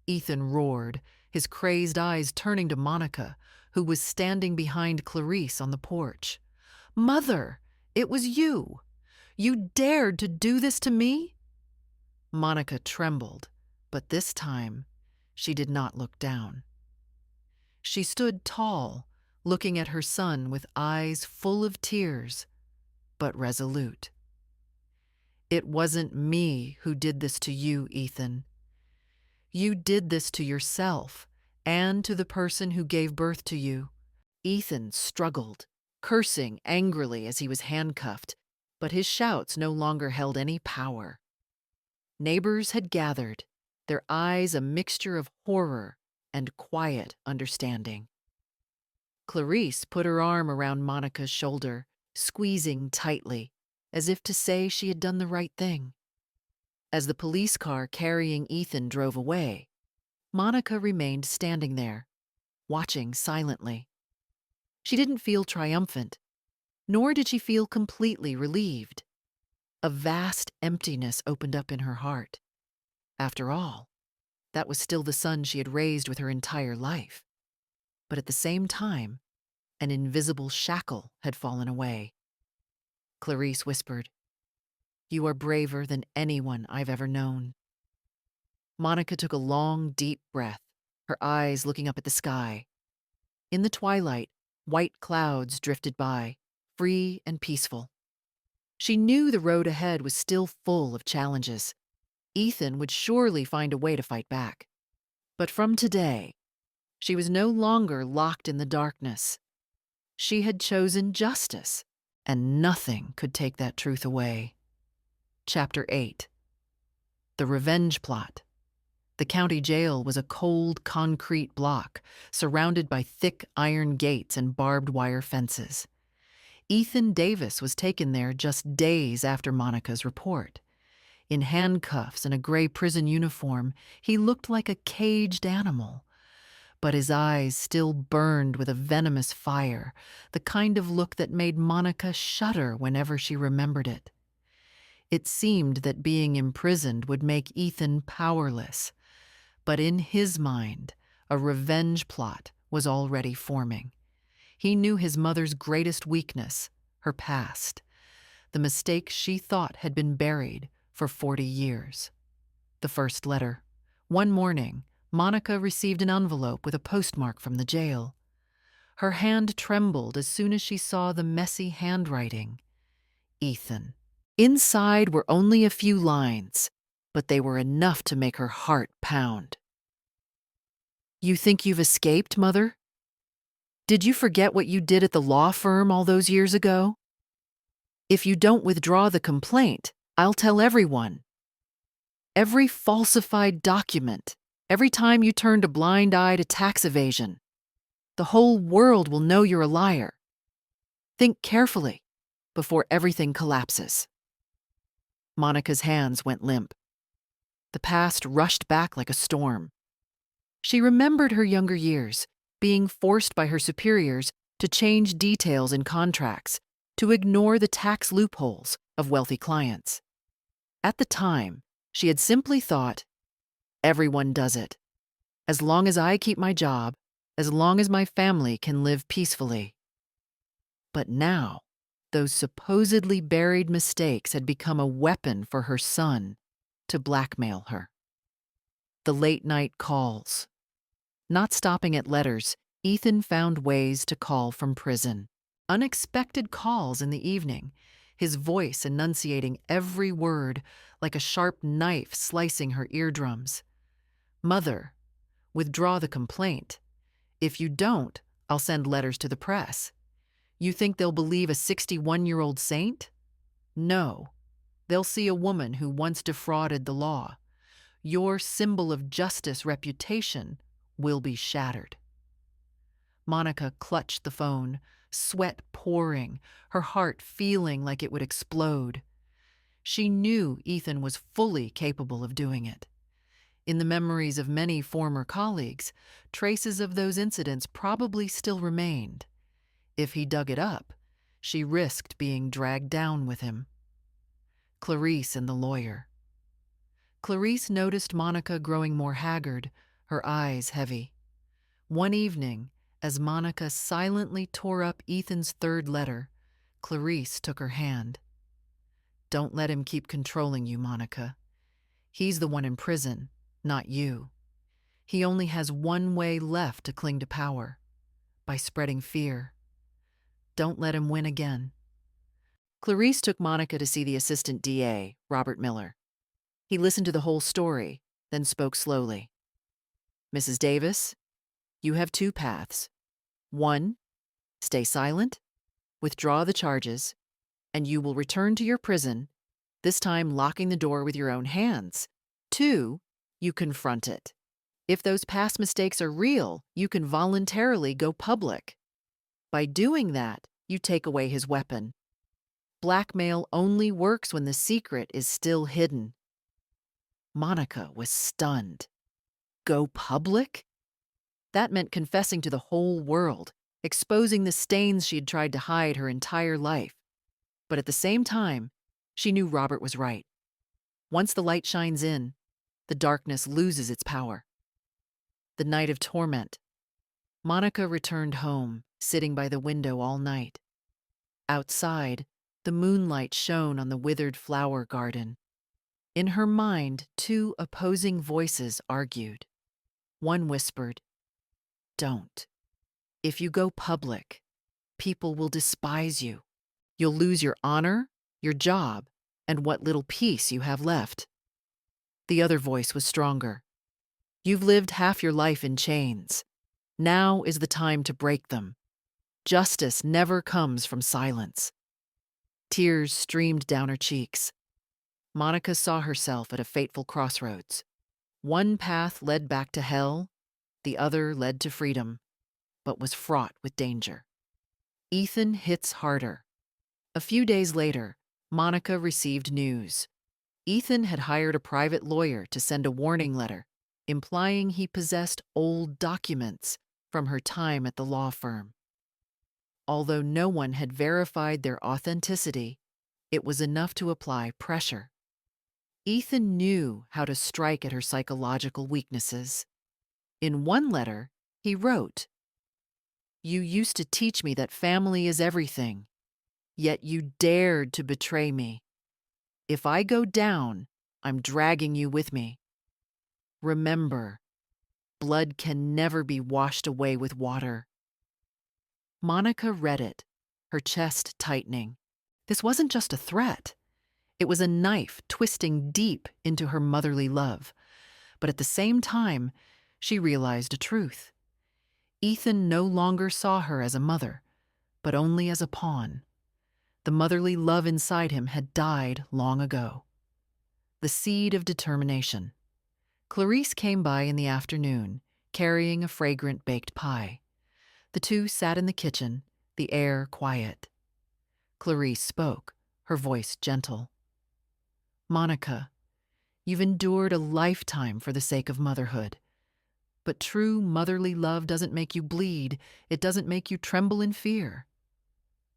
Ethan roared, his crazed eyes turning to Monica, who was standing behind Clarice on the porch. "Mother, it was you. You dared to do this to me?" Monica trembled, but this time she did not look down. She stood tall, looking at her son with eyes full of tears, but resolute. "It wasn't me who did this to you, Ethan. You did this to yourself and to the person who gave birth to you." Ethan struggled, cursing angrily as he was handcuffed, but his shouts no longer held any power. Neighbors had gathered, their eyes a mixture of horror and quiet understanding. Clarice put her arm around Monica's shoulder, squeezing tightly, as if to say she had done the right thing. As the police car carrying Ethan drove away, Monica remained standing there, watching silently. She didn't feel triumphant, nor did she feel completely relieved. A vast emptiness opened up in her heart. After all, that was still the son she had raised with her entire life. But at the same time, an invisible shackle had fallen away. Clarice whispered, "You are braver than anyone I've ever known." Monica took a long, deep breath, her eyes looking up at the sky. In the twilight, white clouds drifted by, free and peaceful. She knew the road ahead was still full of challenges. Ethan would surely find a way to fight back. But from today, she was no longer locked in the darkness. She had chosen justice, and nothing could take that truth away. Chapter 8. The Revenge Plot. The county jail was a cold concrete block surrounded by thick iron gates and barbed wire fences. Ethan Davis was taken there just days after Monica's report. In handcuffs and a gray prison uniform, he looked like a caged animal. But his eyes still burned with a venomous fire, the kind of look that made Monica shudder whenever she remembered it. It seemed that being imprisoned would make Ethan powerless. But in his mind, a revenge plot was already forming. He knew his mother's greatest weakness, her past, the mistakes she thought had been buried for 40 years. The first letter. One morning, Monica received an envelope with a postmark from the jail. Her hand trembled as soon as she saw the messy handwriting. Ethan. Inside were only a few lines, but they were enough to make her heart pound. You think you've escaped, Mother? Did you forget what you did at the law firm all those years ago? If you don't withdraw the complaint, I'll tell everyone. Every falsified document, every time you turned a blind eye to tax evasion. The whole world will know you're a liar. Think carefully before everything collapses. Monica's hands went limp. The past rushed back like a storm. She remembered her younger years, being forced by her superiors to change details in contracts, to ignore the tax loopholes of wealthy clients. At the time, she had simply thought, everyone does it. As long as I keep my job, as long as my family can live peacefully. But now, those supposedly buried mistakes had become a weapon for her son to blackmail her. The late-night calls. Not stopping at letters, Ethan found ways to call from prison. Unexpected calls in the evening, his voice enunciating every word like a sharp knife slicing her eardrums. Mother, withdraw the complaint. If you don't, I'll send letters to the press. You think they'll believe a 61-year-old saint? No. They'll see a woman who once defrauded the law. Your symbol of justice reputation will be shattered. Monica clutched the phone, sweat pouring, her heart feeling like it would explode. She knew Ethan was fully capable of doing it. In the memories of many former colleagues, traces of those incidents probably still remained. If he dug it up, she risked being dragged down with him. Clarice and the lawyer. Clarice noticed Monica growing more haggard, her eyes heavy. One evening, as Monica silently tore up Ethan's third letter, Clarice took her hand. Don't let him keep controlling you, Monica. He's the one in prison, not you. He only has one way left to cling to power, by spreading fear. Don't let him win again. Clarice took Monica to see the assistant DA, Robert Miller. He listened to the whole story, then spoke slowly. Mrs. Davis, you have two paths. One, stay silent, withdraw the charges, and you will return to your prison, this time locking the door with your own hands. Two, you confront it. If those past mistakes are real, you can voluntarily go public. By doing that, you take away his weapon. Blackmail only works when the secret is still hidden. Monica was stunned. Go public? That meant confessing to the whole world, exposing the stains she had tried to hide her entire life. But at the same time, she knew Robert was right. Once the light shines in, the darkness loses its power. The night of torment. Monica returned home, sitting by the window all night. Outside, the moonlight shone on the withered flower garden. In her mind, two opposing voices argued. One whispered, "Don't. If you go public, people will despise you. You'll lose your honor, your job, and what little peace you have left." The other voice was stronger. You've lived half your life in chains. Now is the time to break them. Justice never comes from silence. Tears streamed down her cheeks. Monica saw herself at a fateful crossroads. One path led back to hell, the other led to freedom, but was fraught with danger. Ethan hits harder. A few days later, Monica received news. Ethan had hired a private lawyer to send a warning letter, implying he possessed old documents from her time at the law firm. Although no one had verified their authenticity, it was enough to apply pressure. Ethan knew how to strike at her psychological weaknesses. In one letter, he wrote, "You used to teach me that family is everything, yet you dared to betray me. If I go down, I'm dragging you with me. Remember, blood can never be washed away with water." Monica read it, her chest tightening. This wasn't just a threat. It was a knife twisting deep into her motherly love. But at the same time, she realized a truth. Ethan no longer saw her as a mother, but only as a pawn. The motherly love inside him had died long ago. The seed of determination. Clarice came by in the afternoon, carrying a fragrant baked pie. The two sat in the kitchen, the air quiet. Clarice spoke, her voice gentle. "Monica, you've endured a lifetime for the sake of motherhood. But true motherly love doesn't make you bleed. It doesn't make you tremble in fear.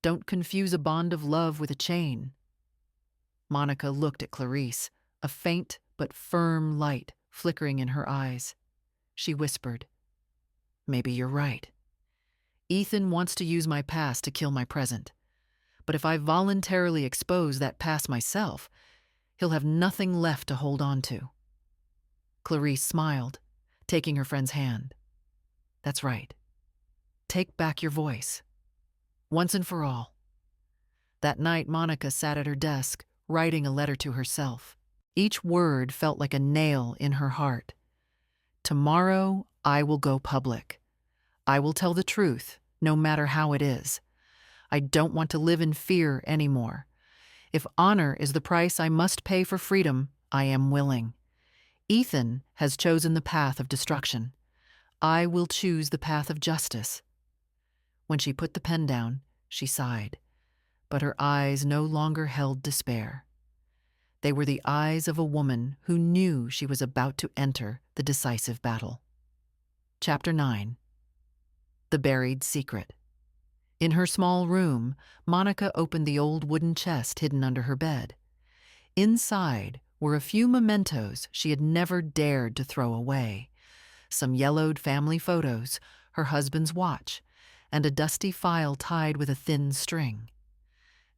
Don't confuse a bond of love with a chain." Monica looked at Clarice, a faint but firm light flickering in her eyes. She whispered, "Maybe you're right. Ethan wants to use my past to kill my present. But if I voluntarily expose that past myself, he'll have nothing left to hold on to." Clarice smiled, taking her friend's hand. "That's right. Take back your voice. Once and for all." That night, Monica sat at her desk, writing a letter to herself. Each word felt like a nail in her heart. "Tomorrow, I will go public. I will tell the truth, no matter how it is. I don't want to live in fear anymore. If honor is the price I must pay for freedom, I am willing. Ethan has chosen the path of destruction. I will choose the path of justice." When she put the pen down, she sighed, but her eyes no longer held despair. They were the eyes of a woman who knew she was about to enter the decisive battle. Chapter 9. The Buried Secret. In her small room, Monica opened the old wooden chest hidden under her bed. Inside were a few mementos she had never dared to throw away. Some yellowed family photos, her husband's watch, and a dusty file tied with a thin string.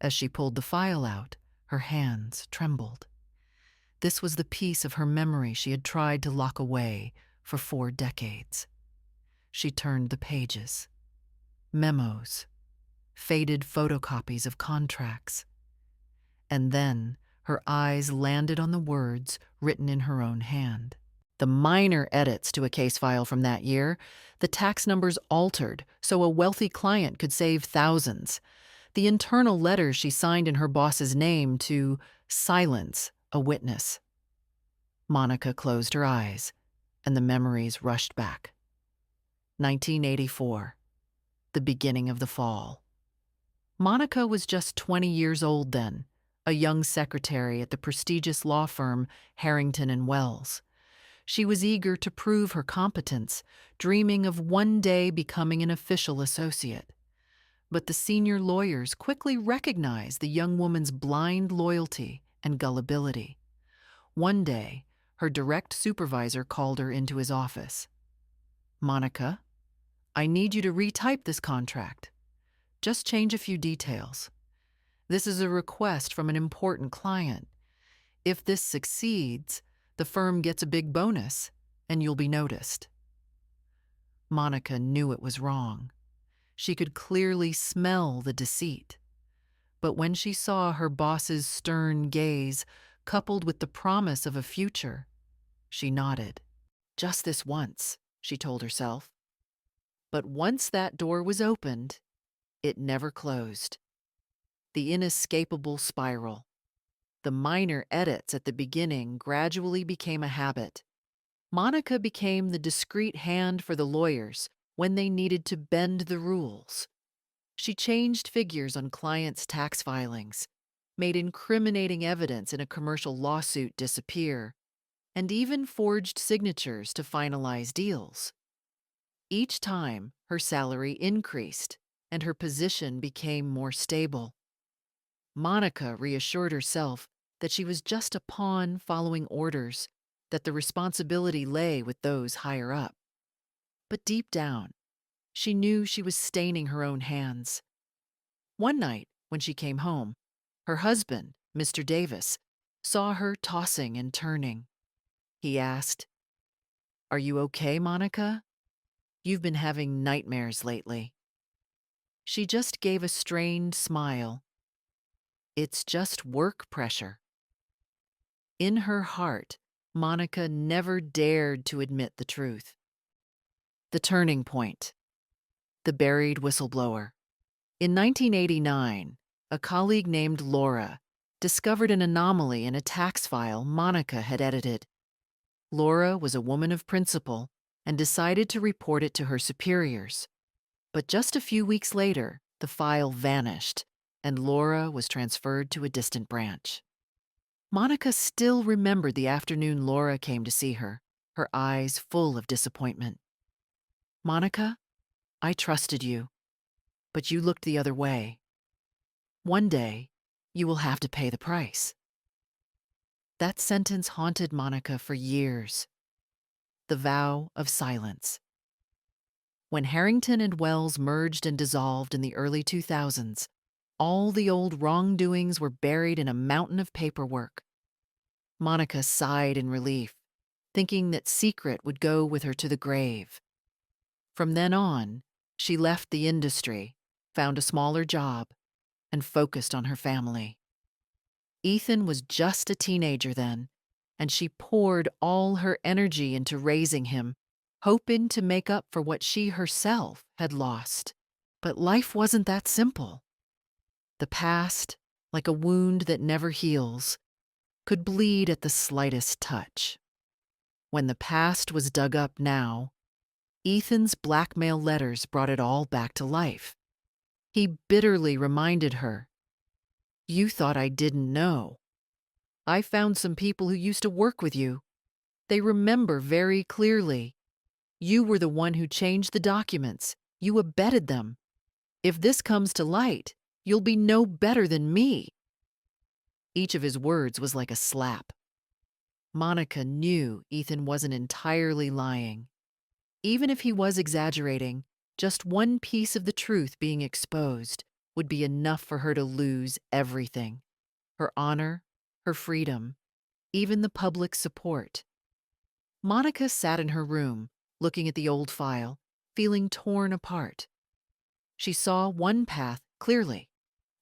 As she pulled the file out, her hands trembled. This was the piece of her memory she had tried to lock away for 4 decades. She turned the pages. Memos, faded photocopies of contracts. And then her eyes landed on the words written in her own hand. The minor edits to a case file from that year, the tax numbers altered so a wealthy client could save thousands. The internal letters she signed in her boss's name to silence a witness. Monica closed her eyes, and the memories rushed back. 1984, the beginning of the fall. Monica was just 20 years old then, a young secretary at the prestigious law firm Harrington and Wells. She was eager to prove her competence, dreaming of one day becoming an official associate. But the senior lawyers quickly recognized the young woman's blind loyalty and gullibility. One day, her direct supervisor called her into his office. "Monica, I need you to retype this contract. Just change a few details. This is a request from an important client. If this succeeds, the firm gets a big bonus, and you'll be noticed." Monica knew it was wrong. She could clearly smell the deceit. But when she saw her boss's stern gaze, coupled with the promise of a future, she nodded. Just this once, she told herself. But once that door was opened, it never closed. The inescapable spiral. The minor edits at the beginning gradually became a habit. Monica became the discreet hand for the lawyers when they needed to bend the rules. She changed figures on clients' tax filings, made incriminating evidence in a commercial lawsuit disappear, and even forged signatures to finalize deals. Each time, her salary increased and her position became more stable. Monica reassured herself that she was just a pawn following orders, that the responsibility lay with those higher up. But deep down, she knew she was staining her own hands. One night, when she came home, her husband, Mr. Davis, saw her tossing and turning. He asked, "Are you okay, Monica? You've been having nightmares lately." She just gave a strained smile. "It's just work pressure." In her heart, Monica never dared to admit the truth. The turning point. The buried whistleblower. In 1989, a colleague named Laura discovered an anomaly in a tax file Monica had edited. Laura was a woman of principle and decided to report it to her superiors. But just a few weeks later, the file vanished, and Laura was transferred to a distant branch. Monica still remembered the afternoon Laura came to see her, her eyes full of disappointment. "Monica, I trusted you, but you looked the other way. One day, you will have to pay the price." That sentence haunted Monica for years. The vow of silence. When Harrington and Wells merged and dissolved in the early 2000s, all the old wrongdoings were buried in a mountain of paperwork. Monica sighed in relief, thinking that secret would go with her to the grave. From then on, she left the industry, found a smaller job, and focused on her family. Ethan was just a teenager then, and she poured all her energy into raising him, hoping to make up for what she herself had lost. But life wasn't that simple. The past, like a wound that never heals, could bleed at the slightest touch. When the past was dug up now, Ethan's blackmail letters brought it all back to life. He bitterly reminded her, "You thought I didn't know. I found some people who used to work with you. They remember very clearly. You were the one who changed the documents. You abetted them. If this comes to light, you'll be no better than me." Each of his words was like a slap. Monica knew Ethan wasn't entirely lying. Even if he was exaggerating, just one piece of the truth being exposed would be enough for her to lose everything: her honor, her freedom, even the public support. Monica sat in her room, looking at the old file, feeling torn apart. She saw one path clearly: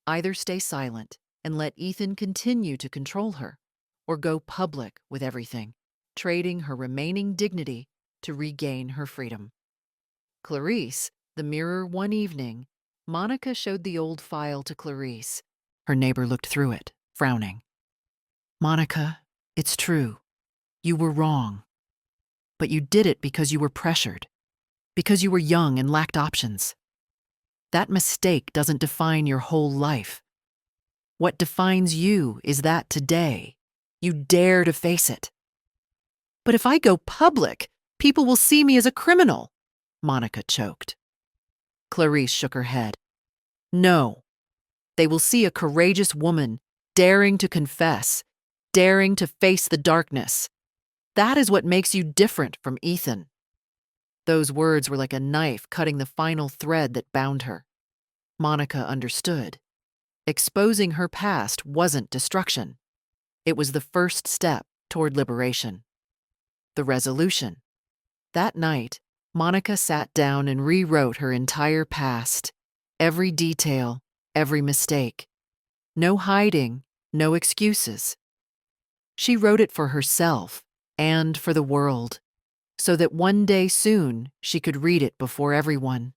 either stay silent and let Ethan continue to control her, or go public with everything, trading her remaining dignity to regain her freedom. Clarice, the mirror one evening, Monica showed the old file to Clarice. Her neighbor looked through it, frowning. "Monica, it's true. You were wrong. But you did it because you were pressured, because you were young and lacked options. That mistake doesn't define your whole life. What defines you is that today, you dare to face it." "But if I go public, people will see me as a criminal," Monica choked. Clarice shook her head. "No. They will see a courageous woman daring to confess, daring to face the darkness. That is what makes you different from Ethan." Those words were like a knife cutting the final thread that bound her. Monica understood. Exposing her past wasn't destruction. It was the first step toward liberation. The resolution. That night, Monica sat down and rewrote her entire past. Every detail, every mistake. No hiding, no excuses. She wrote it for herself and for the world. so that one day soon she could read it before everyone.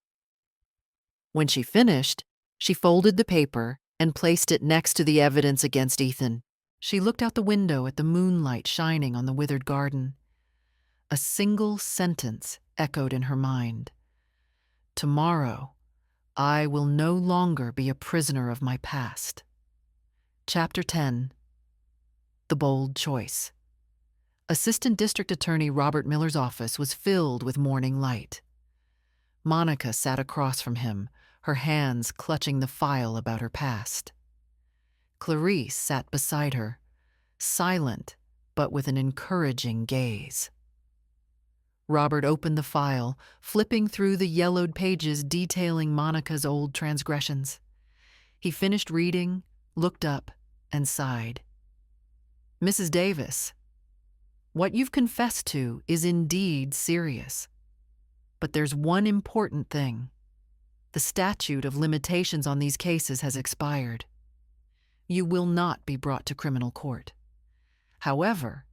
When she finished, she folded the paper and placed it next to the evidence against Ethan. She looked out the window at the moonlight shining on the withered garden. A single sentence echoed in her mind. Tomorrow, I will no longer be a prisoner of my past. Chapter 10. The Bold Choice. Assistant District Attorney Robert Miller's office was filled with morning light. Monica sat across from him, her hands clutching the file about her past. Clarice sat beside her, silent but with an encouraging gaze. Robert opened the file, flipping through the yellowed pages detailing Monica's old transgressions. He finished reading, looked up, and sighed. Mrs. Davis, what you've confessed to is indeed serious. But there's one important thing. The statute of limitations on these cases has expired. You will not be brought to criminal court. However,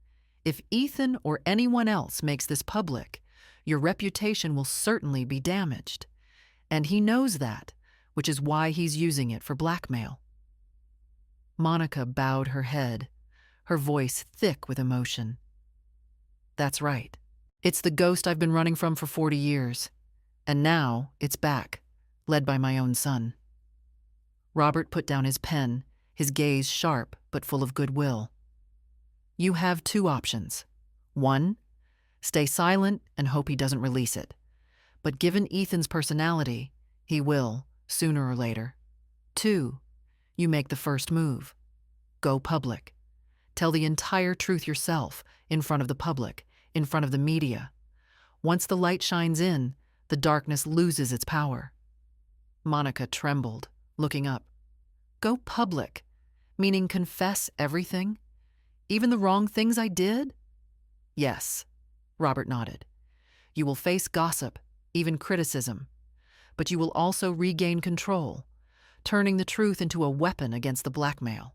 if Ethan or anyone else makes this public, your reputation will certainly be damaged. And he knows that, which is why he's using it for blackmail. Monica bowed her head, her voice thick with emotion. That's right. It's the ghost I've been running from for 40 years. And now it's back, led by my own son. Robert put down his pen, his gaze sharp but full of goodwill. You have two options. One, stay silent and hope he doesn't release it. But given Ethan's personality, he will, sooner or later. Two, you make the first move. Go public. Tell the entire truth yourself, in front of the public, in front of the media. Once the light shines in, the darkness loses its power. Monica trembled, looking up. Go public, meaning confess everything? Even the wrong things I did? Yes, Robert nodded. You will face gossip, even criticism, but you will also regain control, turning the truth into a weapon against the blackmail.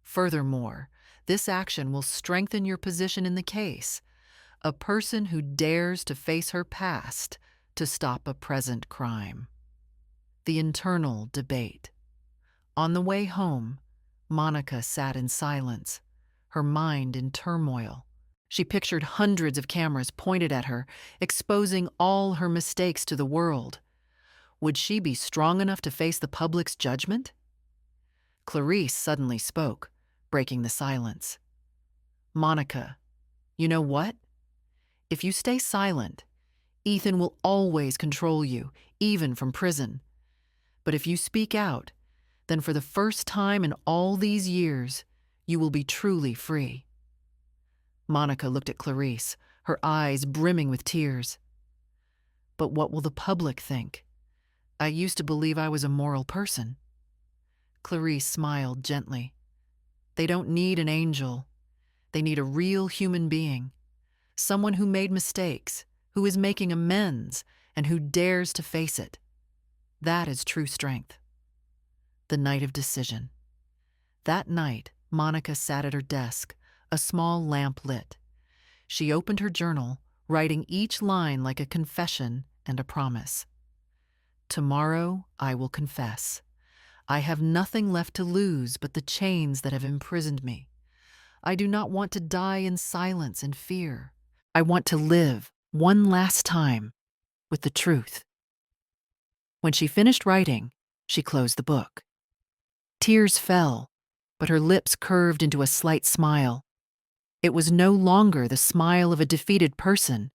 Furthermore, this action will strengthen your position in the case, a person who dares to face her past to stop a present crime. The internal debate. On the way home, Monica sat in silence, her mind in turmoil. She pictured hundreds of cameras pointed at her, exposing all her mistakes to the world. Would she be strong enough to face the public's judgment? Clarice suddenly spoke, breaking the silence. Monica, you know what? If you stay silent, Ethan will always control you, even from prison. But if you speak out, then for the first time in all these years, you will be truly free. Monica looked at Clarice, her eyes brimming with tears. But what will the public think? I used to believe I was a moral person. Clarice smiled gently. They don't need an angel. They need a real human being. Someone who made mistakes, who is making amends, and who dares to face it. That is true strength. The night of decision. That night, Monica sat at her desk, a small lamp lit. She opened her journal, writing each line like a confession and a promise. Tomorrow I will confess. I have nothing left to lose but the chains that have imprisoned me. I do not want to die in silence and fear. I want to live one last time with the truth. When she finished writing, she closed the book. Tears fell, but her lips curved into a slight smile. It was no longer the smile of a defeated person,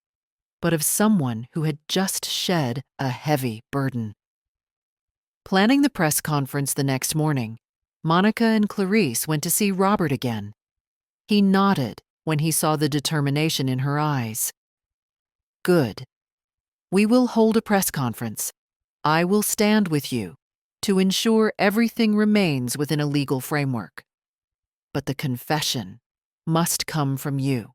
but of someone who had just shed a heavy burden. Planning the press conference the next morning, Monica and Clarice went to see Robert again. He nodded when he saw the determination in her eyes. Good. We will hold a press conference. I will stand with you to ensure everything remains within a legal framework. But the confession must come from you.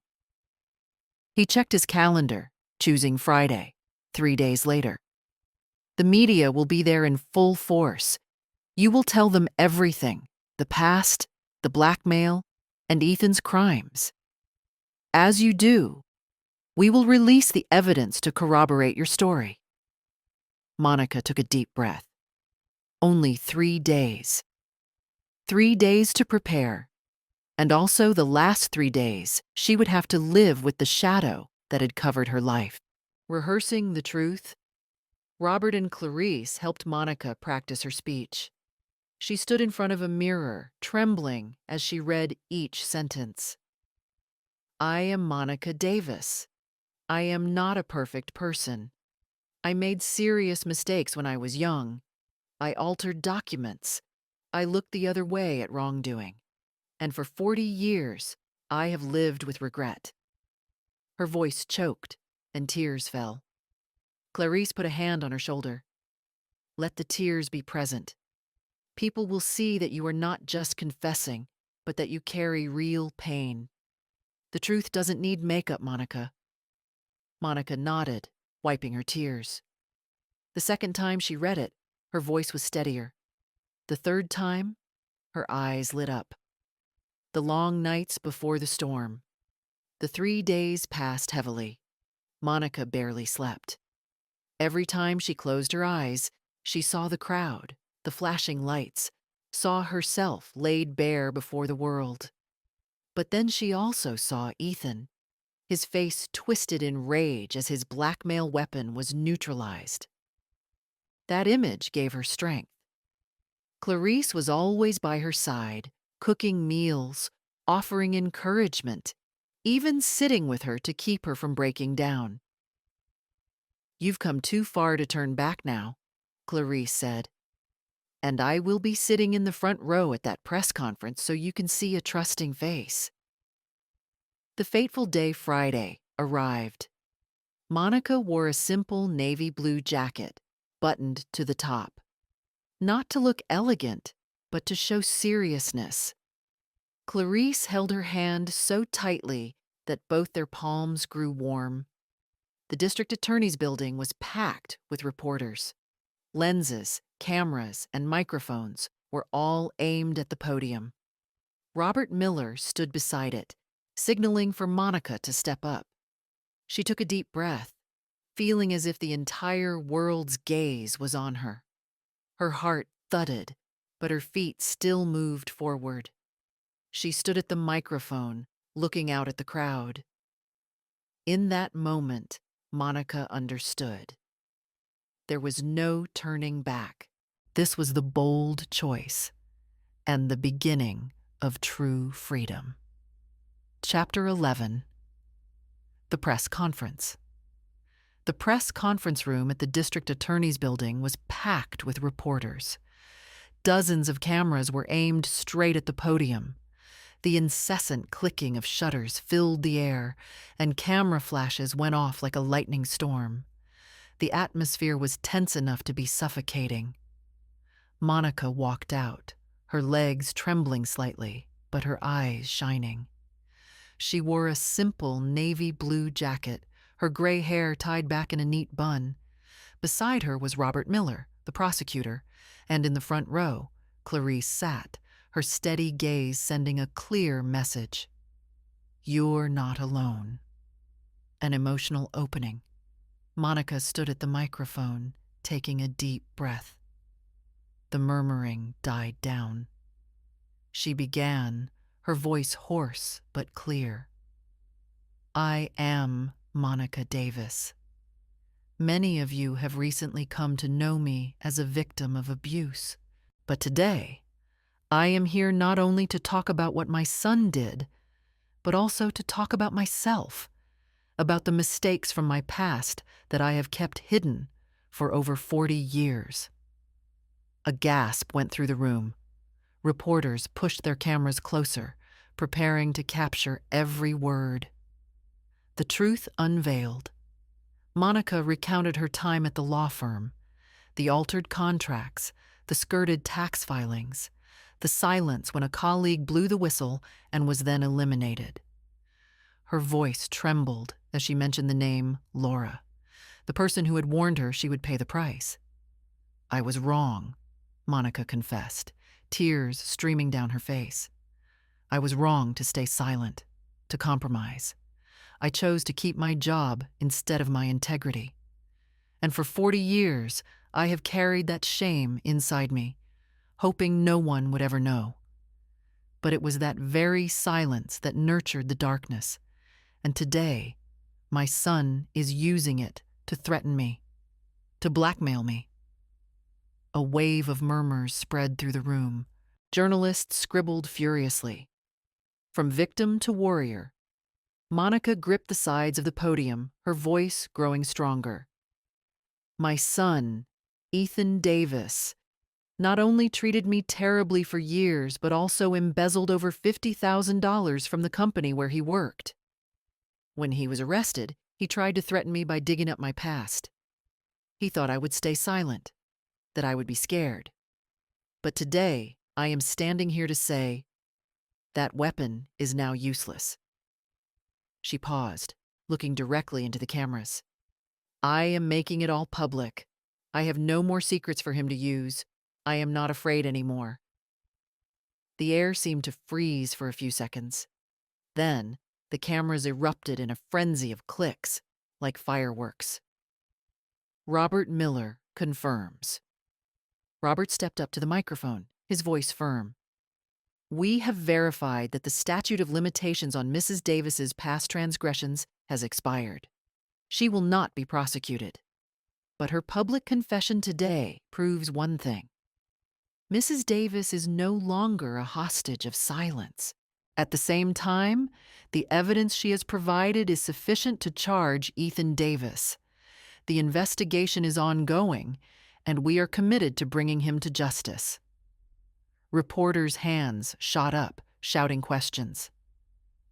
He checked his calendar, choosing Friday, 3 days later. The media will be there in full force. You will tell them everything, the past, the blackmail, and Ethan's crimes. As you do, We will release the evidence to corroborate your story." Monica took a deep breath. Only 3 days. 3 days to prepare. And also the last 3 days, she would have to live with the shadow that had covered her life. Rehearsing the truth, Robert and Clarice helped Monica practice her speech. She stood in front of a mirror, trembling as she read each sentence. "I am Monica Davis. I am not a perfect person. I made serious mistakes when I was young. I altered documents. I looked the other way at wrongdoing. And for 40 years, I have lived with regret." Her voice choked, and tears fell. Clarice put a hand on her shoulder. "Let the tears be present. People will see that you are not just confessing, but that you carry real pain. The truth doesn't need makeup, Monica." Monica nodded, wiping her tears. The second time she read it, her voice was steadier. The third time, her eyes lit up. The long nights before the storm. The 3 days passed heavily. Monica barely slept. Every time she closed her eyes, she saw the crowd, the flashing lights, saw herself laid bare before the world. But then she also saw Ethan, his face twisted in rage as his blackmail weapon was neutralized. That image gave her strength. Clarice was always by her side, cooking meals, offering encouragement, even sitting with her to keep her from breaking down. "You've come too far to turn back now," Clarice said. "And I will be sitting in the front row at that press conference so you can see a trusting face." The fateful day Friday arrived. Monica wore a simple navy blue jacket, buttoned to the top. Not to look elegant, but to show seriousness. Clarice held her hand so tightly that both their palms grew warm. The district attorney's building was packed with reporters. Lenses, cameras, and microphones were all aimed at the podium. Robert Miller stood beside it, signaling for Monica to step up. She took a deep breath, feeling as if the entire world's gaze was on her. Her heart thudded, but her feet still moved forward. She stood at the microphone, looking out at the crowd. In that moment, Monica understood. There was no turning back. This was the bold choice and the beginning of true freedom. Chapter 11. The Press Conference. The press conference room at the district attorney's building was packed with reporters. Dozens of cameras were aimed straight at the podium. The incessant clicking of shutters filled the air, and camera flashes went off like a lightning storm. The atmosphere was tense enough to be suffocating. Monica walked out, her legs trembling slightly, but her eyes shining. She wore a simple navy blue jacket, her gray hair tied back in a neat bun. Beside her was Robert Miller, the prosecutor, and in the front row, Clarice sat, her steady gaze sending a clear message. "You're not alone." An emotional opening. Monica stood at the microphone, taking a deep breath. The murmuring died down. She began, her voice hoarse but clear. "I am Monica Davis. Many of you have recently come to know me as a victim of abuse, but today, I am here not only to talk about what my son did, but also to talk about myself, about the mistakes from my past that I have kept hidden for over 40 years. A gasp went through the room. Reporters pushed their cameras closer, preparing to capture every word. The truth unveiled. Monica recounted her time at the law firm, the altered contracts, the skirted tax filings, the silence when a colleague blew the whistle and was then eliminated. Her voice trembled as she mentioned the name Laura, the person who had warned her she would pay the price. "I was wrong," Monica confessed, tears streaming down her face. "I was wrong to stay silent, to compromise. I chose to keep my job instead of my integrity. And for 40 years, I have carried that shame inside me, hoping no one would ever know. But it was that very silence that nurtured the darkness, and today, my son is using it to threaten me, to blackmail me. A wave of murmurs spread through the room. Journalists scribbled furiously. From victim to warrior, Monica gripped the sides of the podium, her voice growing stronger. My son, Ethan Davis, not only treated me terribly for years, but also embezzled over $50,000 from the company where he worked. When he was arrested, he tried to threaten me by digging up my past. He thought I would stay silent, that I would be scared. But today, I am standing here to say, that weapon is now useless. She paused, looking directly into the cameras. I am making it all public. I have no more secrets for him to use. I am not afraid anymore. The air seemed to freeze for a few seconds. Then, the cameras erupted in a frenzy of clicks, like fireworks. Robert Miller confirms. Robert stepped up to the microphone, his voice firm. We have verified that the statute of limitations on Mrs. Davis's past transgressions has expired. She will not be prosecuted. But her public confession today proves one thing. Mrs. Davis is no longer a hostage of silence. At the same time, the evidence she has provided is sufficient to charge Ethan Davis. The investigation is ongoing, and we are committed to bringing him to justice. Reporters' hands shot up, shouting questions.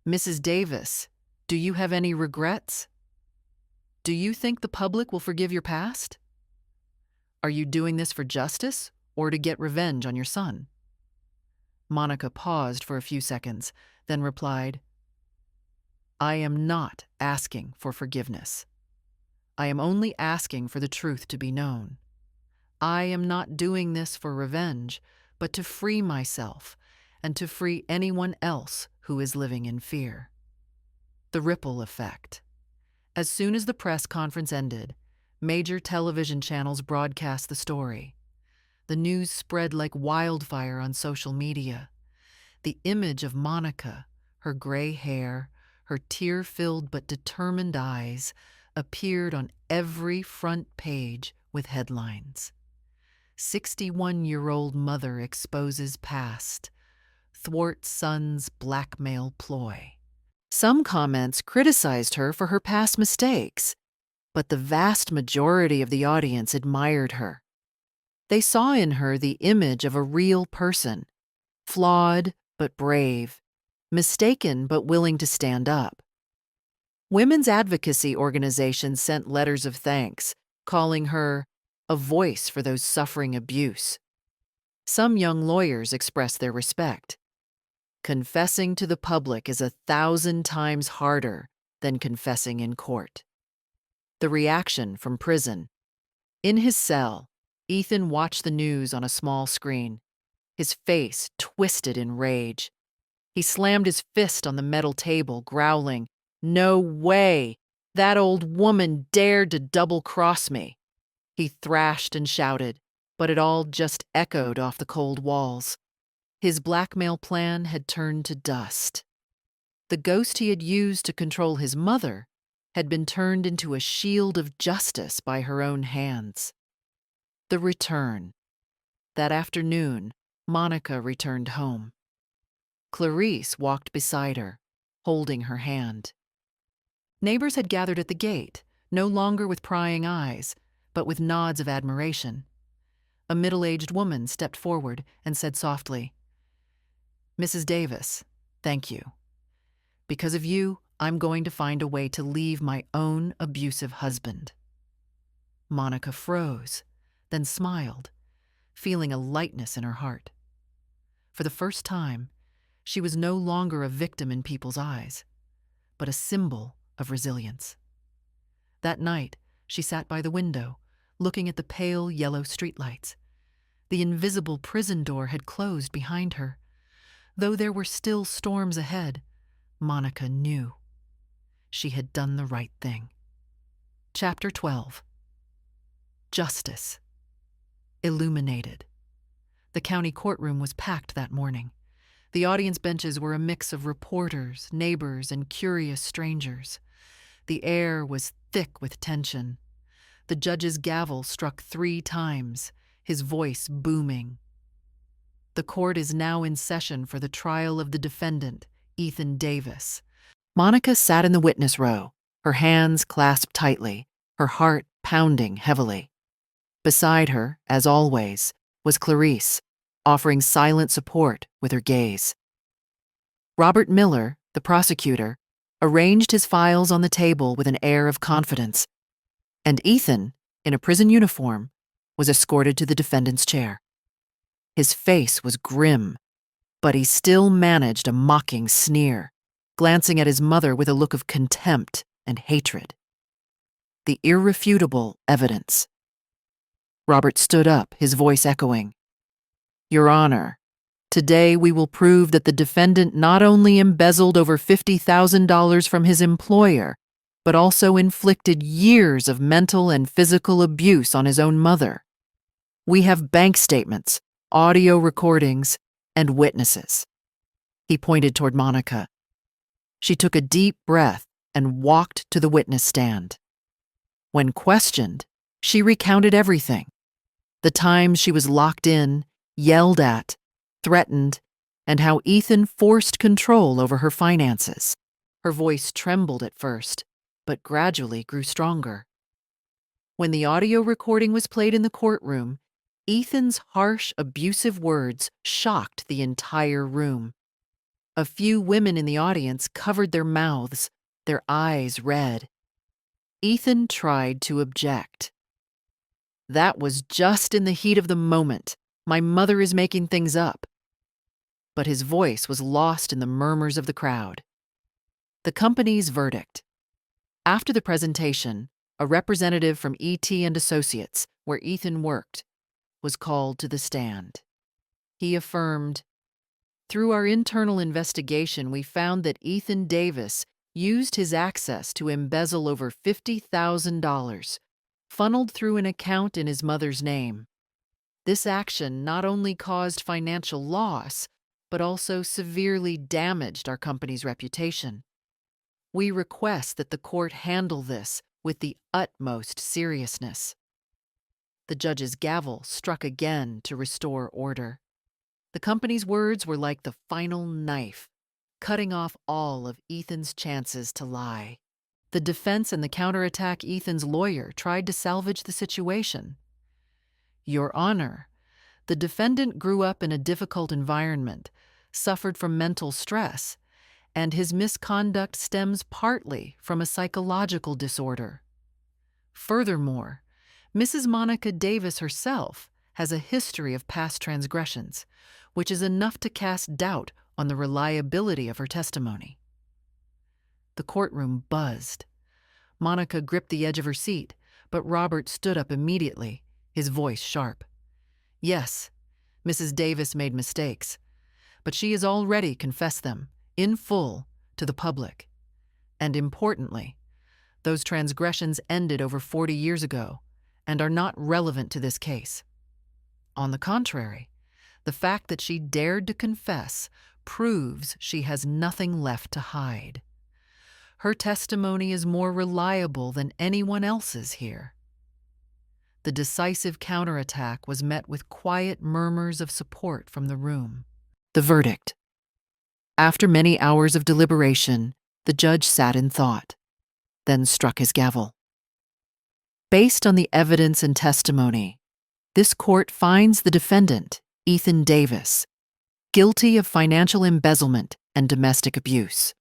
Mrs. Davis, do you have any regrets? Do you think the public will forgive your past? Are you doing this for justice or to get revenge on your son? Monica paused for a few seconds, then replied, I am not asking for forgiveness. I am only asking for the truth to be known. I am not doing this for revenge, but to free myself and to free anyone else who is living in fear. The ripple effect. As soon as the press conference ended, major television channels broadcast the story. The news spread like wildfire on social media. The image of Monica, her gray hair, her tear-filled but determined eyes, appeared on every front page with headlines. 61-year-old mother exposes past, thwarts son's blackmail ploy. Some comments criticized her for her past mistakes, but the vast majority of the audience admired her. They saw in her the image of a real person, flawed but brave, mistaken but willing to stand up. Women's advocacy organizations sent letters of thanks, calling her a voice for those suffering abuse. Some young lawyers expressed their respect. Confessing to the public is 1,000 times harder than confessing in court. The reaction from prison. In his cell, Ethan watched the news on a small screen, his face twisted in rage. He slammed his fist on the metal table, growling, "No way! That old woman dared to double-cross me." He thrashed and shouted, but it all just echoed off the cold walls. His blackmail plan had turned to dust. The ghost he had used to control his mother had been turned into a shield of justice by her own hands. The return. That afternoon, Monica returned home. Clarice walked beside her, holding her hand. Neighbors had gathered at the gate, no longer with prying eyes, but with nods of admiration. A middle-aged woman stepped forward and said softly, "Mrs. Davis, thank you. Because of you, I'm going to find a way to leave my own abusive husband." Monica froze, then smiled, feeling a lightness in her heart. For the first time, she was no longer a victim in people's eyes, but a symbol of resilience. That night, she sat by the window, looking at the pale yellow streetlights. The invisible prison door had closed behind her. Though there were still storms ahead, Monica knew. she had done the right thing. Chapter 12. Justice. Illuminated. The county courtroom was packed that morning. The audience benches were a mix of reporters, neighbors, and curious strangers. The air was thick with tension. The judge's gavel struck 3 times, his voice booming. The court is now in session for the trial of the defendant, Ethan Davis. Monica sat in the witness row, her hands clasped tightly, her heart pounding heavily. Beside her, as always, was Clarice, offering silent support with her gaze. Robert Miller, the prosecutor, arranged his files on the table with an air of confidence, and Ethan, in a prison uniform, was escorted to the defendant's chair. His face was grim, but he still managed a mocking sneer, glancing at his mother with a look of contempt and hatred. The irrefutable evidence. Robert stood up, his voice echoing. "Your Honor, today we will prove that the defendant not only embezzled over $50,000 from his employer, but also inflicted years of mental and physical abuse on his own mother. We have bank statements, audio recordings, and witnesses." He pointed toward Monica. She took a deep breath and walked to the witness stand. When questioned, she recounted everything. The times she was locked in, yelled at, threatened, and how Ethan forced control over her finances. Her voice trembled at first, but gradually grew stronger. When the audio recording was played in the courtroom, Ethan's harsh, abusive words shocked the entire room. A few women in the audience covered their mouths, their eyes red. Ethan tried to object. "That was just in the heat of the moment. My mother is making things up." But his voice was lost in the murmurs of the crowd. The company's verdict. After the presentation, a representative from E.T. and Associates, where Ethan worked, was called to the stand. He affirmed, "Through our internal investigation, we found that Ethan Davis used his access to embezzle over $50,000, funneled through an account in his mother's name. This action not only caused financial loss, but also severely damaged our company's reputation. We request that the court handle this with the utmost seriousness." The judge's gavel struck again to restore order. The company's words were like the final knife, cutting off all of Ethan's chances to lie. The defense and the counterattack Ethan's lawyer tried to salvage the situation. "Your Honor, the defendant grew up in a difficult environment, suffered from mental stress, and his misconduct stems partly from a psychological disorder. Furthermore, Mrs. Monica Davis herself has a history of past transgressions, which is enough to cast doubt on the reliability of her testimony." The courtroom buzzed. Monica gripped the edge of her seat, but Robert stood up immediately, his voice sharp. "Yes, Mrs. Davis made mistakes, but she has already confessed them, in full, to the public. And importantly, those transgressions ended over 40 years ago and are not relevant to this case. On the contrary, the fact that she dared to confess proves she has nothing left to hide. Her testimony is more reliable than anyone else's here." The decisive counterattack was met with quiet murmurs of support from the room. The verdict. After many hours of deliberation, the judge sat in thought, then struck his gavel. "Based on the evidence and testimony, this court finds the defendant, Ethan Davis, guilty of financial embezzlement and domestic abuse.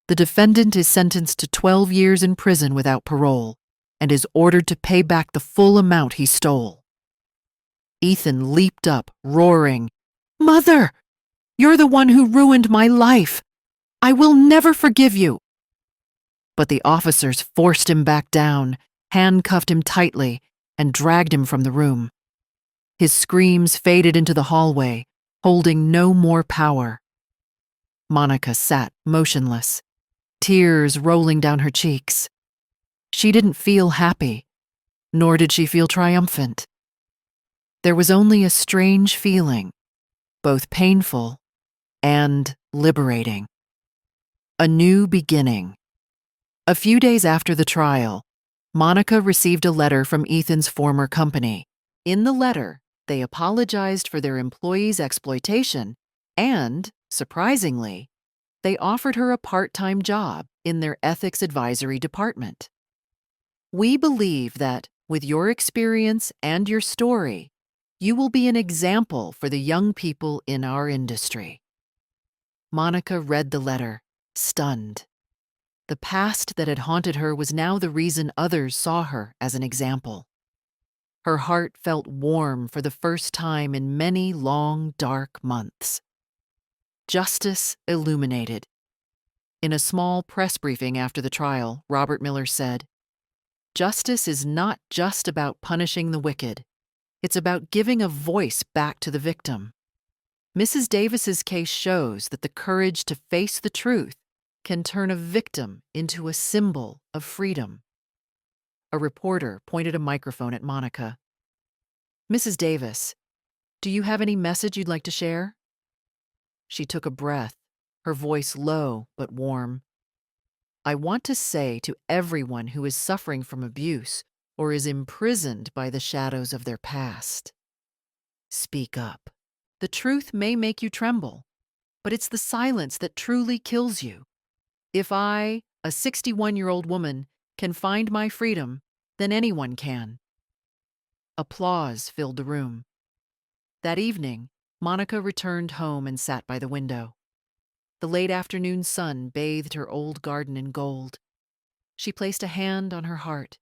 The defendant is sentenced to 12 years in prison without parole and is ordered to pay back the full amount he stole." Ethan leaped up, roaring, "Mother, you're the one who ruined my life. I will never forgive you." But the officers forced him back down, handcuffed him tightly, and dragged him from the room. His screams faded into the hallway, holding no more power. Monica sat motionless, tears rolling down her cheeks. She didn't feel happy, nor did she feel triumphant. There was only a strange feeling, both painful and liberating. A new beginning. A few days after the trial, Monica received a letter from Ethan's former company. In the letter, they apologized for their employees' exploitation and, surprisingly, they offered her a part-time job in their ethics advisory department. We believe that, with your experience and your story, you will be an example for the young people in our industry. Monica read the letter, stunned. The past that had haunted her was now the reason others saw her as an example. Her heart felt warm for the first time in many long, dark months. Justice illuminated. In a small press briefing after the trial, Robert Miller said, "Justice is not just about punishing the wicked. It's about giving a voice back to the victim." Mrs. Davis's case shows that the courage to face the truth can turn a victim into a symbol of freedom. A reporter pointed a microphone at Monica. "Mrs. Davis, do you have any message you'd like to share?" She took a breath, her voice low but warm. "I want to say to everyone who is suffering from abuse or is imprisoned by the shadows of their past, speak up. The truth may make you tremble, but it's the silence that truly kills you. If I, a 61-year-old woman, can find my freedom, then anyone can." Applause filled the room. That evening, Monica returned home and sat by the window. The late afternoon sun bathed her old garden in gold. She placed a hand on her heart,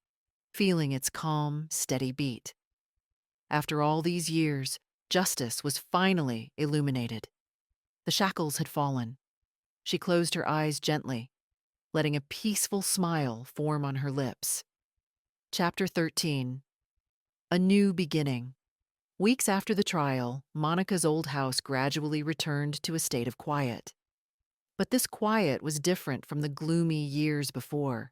feeling its calm, steady beat. After all these years, justice was finally illuminated. The shackles had fallen. She closed her eyes gently, letting a peaceful smile form on her lips. Chapter 13. A New Beginning. Weeks after the trial, Monica's old house gradually returned to a state of quiet. But this quiet was different from the gloomy years before.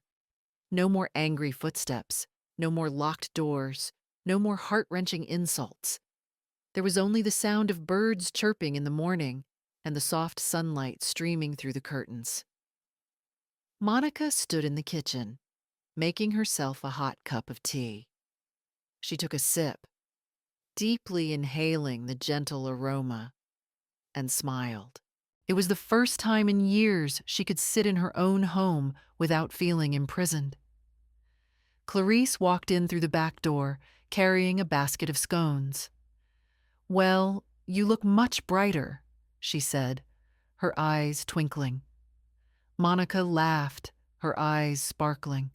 No more angry footsteps, no more locked doors, no more heart-wrenching insults. There was only the sound of birds chirping in the morning and the soft sunlight streaming through the curtains. Monica stood in the kitchen, making herself a hot cup of tea. She took a sip, deeply inhaling the gentle aroma, and smiled. It was the first time in years she could sit in her own home without feeling imprisoned. Clarice walked in through the back door, carrying a basket of scones. "Well, you look much brighter," she said, her eyes twinkling. Monica laughed, her eyes sparkling.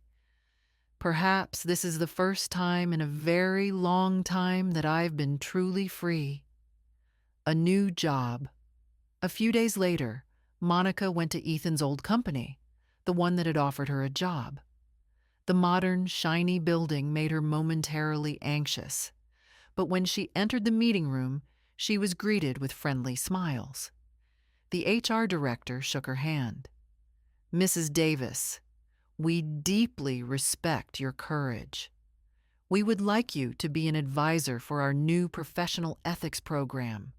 "Perhaps this is the first time in a very long time that I've been truly free." A new job. A few days later, Monica went to Ethan's old company, the one that had offered her a job. The modern, shiny building made her momentarily anxious, but when she entered the meeting room, she was greeted with friendly smiles. The HR director shook her hand. "Mrs. Davis, we deeply respect your courage. We would like you to be an advisor for our new professional ethics program.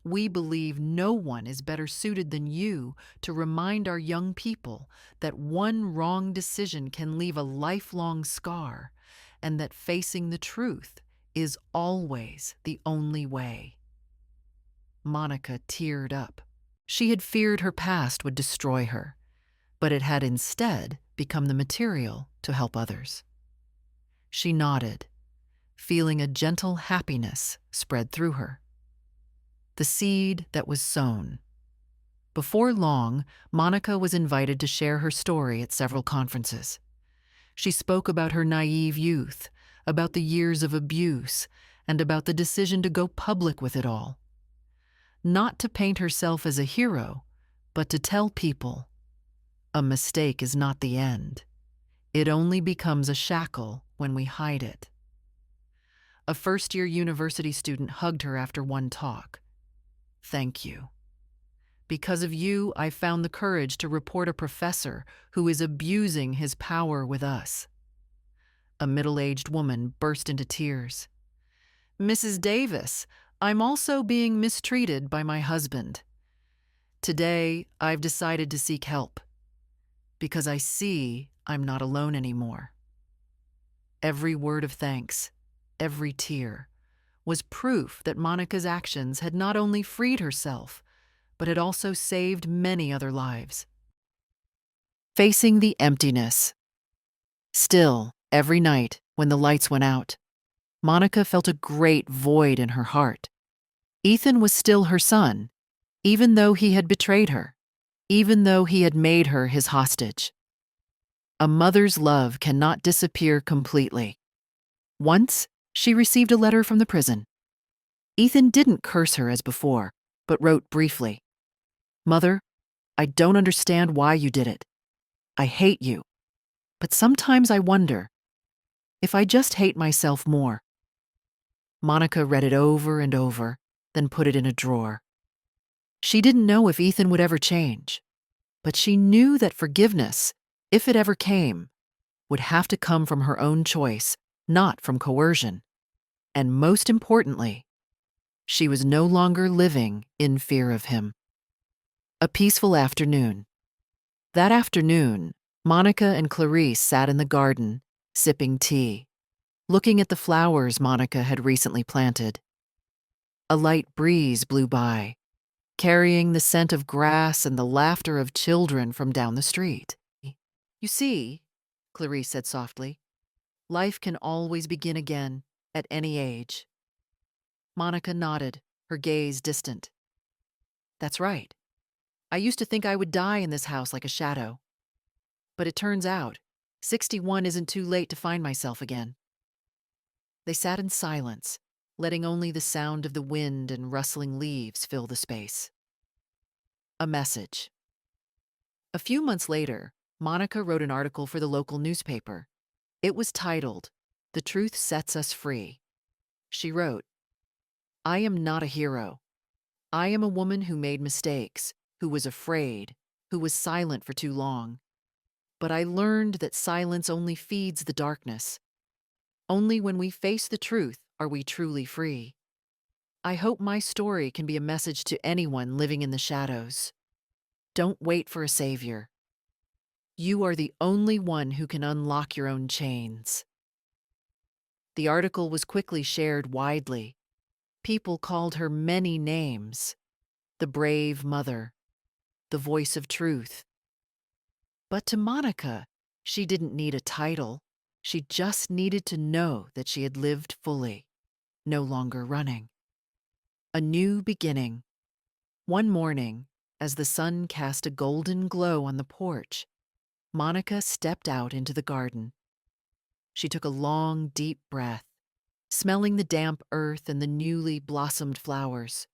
We believe no one is better suited than you to remind our young people that one wrong decision can leave a lifelong scar, and that facing the truth is always the only way." Monica teared up. She had feared her past would destroy her, but it had instead become the material to help others. She nodded, feeling a gentle happiness spread through her. The seed that was sown. Before long, Monica was invited to share her story at several conferences. She spoke about her naive youth, about the years of abuse, and about the decision to go public with it all. Not to paint herself as a hero, but to tell people, a mistake is not the end. It only becomes a shackle when we hide it. A first-year university student hugged her after one talk. "Thank you." Because of you, I found the courage to report a professor who is abusing his power with us." A middle-aged woman burst into tears. "Mrs. Davis, I'm also being mistreated by my husband. Today, I've decided to seek help because I see I'm not alone anymore." Every word of thanks, every tear, was proof that Monica's actions had not only freed herself, but had also saved many other lives. Facing the emptiness. Still, every night, when the lights went out, Monica felt a great void in her heart. Ethan was still her son, even though he had betrayed her, even though he had made her his hostage. A mother's love cannot disappear completely. Once, she received a letter from the prison. Ethan didn't curse her as before, but wrote briefly, "Mother, I don't understand why you did it. I hate you. But sometimes I wonder if I just hate myself more." Monica read it over and over, then put it in a drawer. She didn't know if Ethan would ever change, but she knew that forgiveness, if it ever came, would have to come from her own choice, not from coercion. And most importantly, she was no longer living in fear of him. A peaceful afternoon. That afternoon, Monica and Clarice sat in the garden, sipping tea, looking at the flowers Monica had recently planted. A light breeze blew by, carrying the scent of grass and the laughter of children from down the street. "You see," Clarice said softly, "life can always begin again, at any age." Monica nodded, her gaze distant. "That's right. I used to think I would die in this house like a shadow. But it turns out, 61 isn't too late to find myself again." They sat in silence, letting only the sound of the wind and rustling leaves fill the space. A message. A few months later, Monica wrote an article for the local newspaper. It was titled, "The Truth Sets Us Free." She wrote, "I am not a hero. I am a woman who made mistakes, who was afraid, who was silent for too long. But I learned that silence only feeds the darkness. Only when we face the truth are we truly free. I hope my story can be a message to anyone living in the shadows. Don't wait for a savior. You are the only one who can unlock your own chains." The article was quickly shared widely. People called her many names: the brave mother, the voice of truth. But to Monica, she didn't need a title. She just needed to know that she had lived fully, no longer running. A new beginning. One morning, as the sun cast a golden glow on the porch, Monica stepped out into the garden. She took a long, deep breath, smelling the damp earth and the newly blossomed flowers.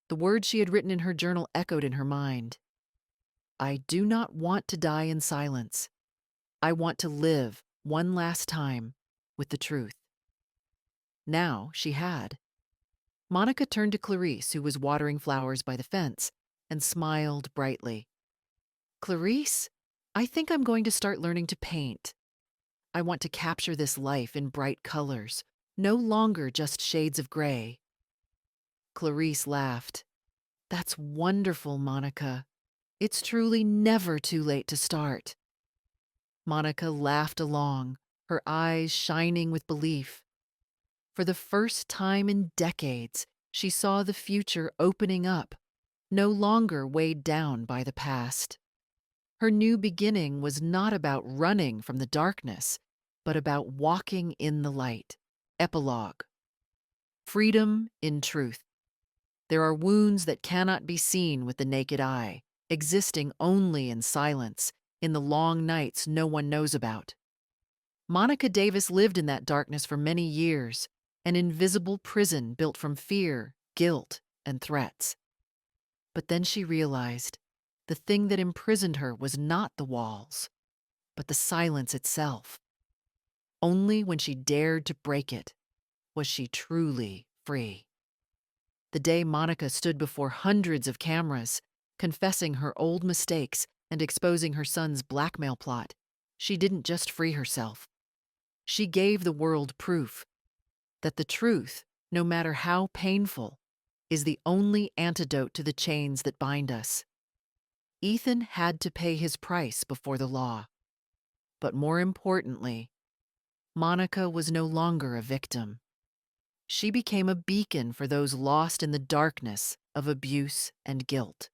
The words she had written in her journal echoed in her mind. "I do not want to die in silence. I want to live one last time with the truth." Now she had. Monica turned to Clarice, who was watering flowers by the fence, and smiled brightly. "Clarice, I think I'm going to start learning to paint. I want to capture this life in bright colors, no longer just shades of gray." Clarice laughed. "That's wonderful, Monica. It's truly never too late to start." Monica laughed along, her eyes shining with belief. For the first time in decades, she saw the future opening up, no longer weighed down by the past. Her new beginning was not about running from the darkness, but about walking in the light. Epilogue. Freedom in truth. There are wounds that cannot be seen with the naked eye, existing only in silence, in the long nights no one knows about. Monica Davis lived in that darkness for many years, an invisible prison built from fear, guilt, and threats. But then she realized the thing that imprisoned her was not the walls, but the silence itself. Only when she dared to break it was she truly free. The day Monica stood before hundreds of cameras, Confessing her old mistakes and exposing her son's blackmail plot, she didn't just free herself. She gave the world proof that the truth, no matter how painful, is the only antidote to the chains that bind us. Ethan had to pay his price before the law. But more importantly, Monica was no longer a victim. She became a beacon for those lost in the darkness of abuse and guilt.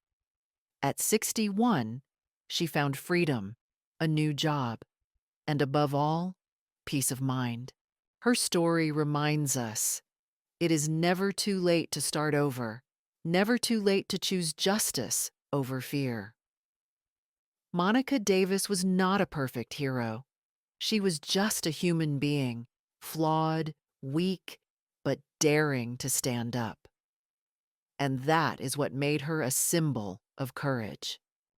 At 61, she found freedom, a new job, and above all, peace of mind. Her story reminds us it is never too late to start over, never too late to choose justice over fear. Monica Davis was not a perfect hero. She was just a human being, flawed, weak, but daring to stand up. And that is what made her a symbol of courage.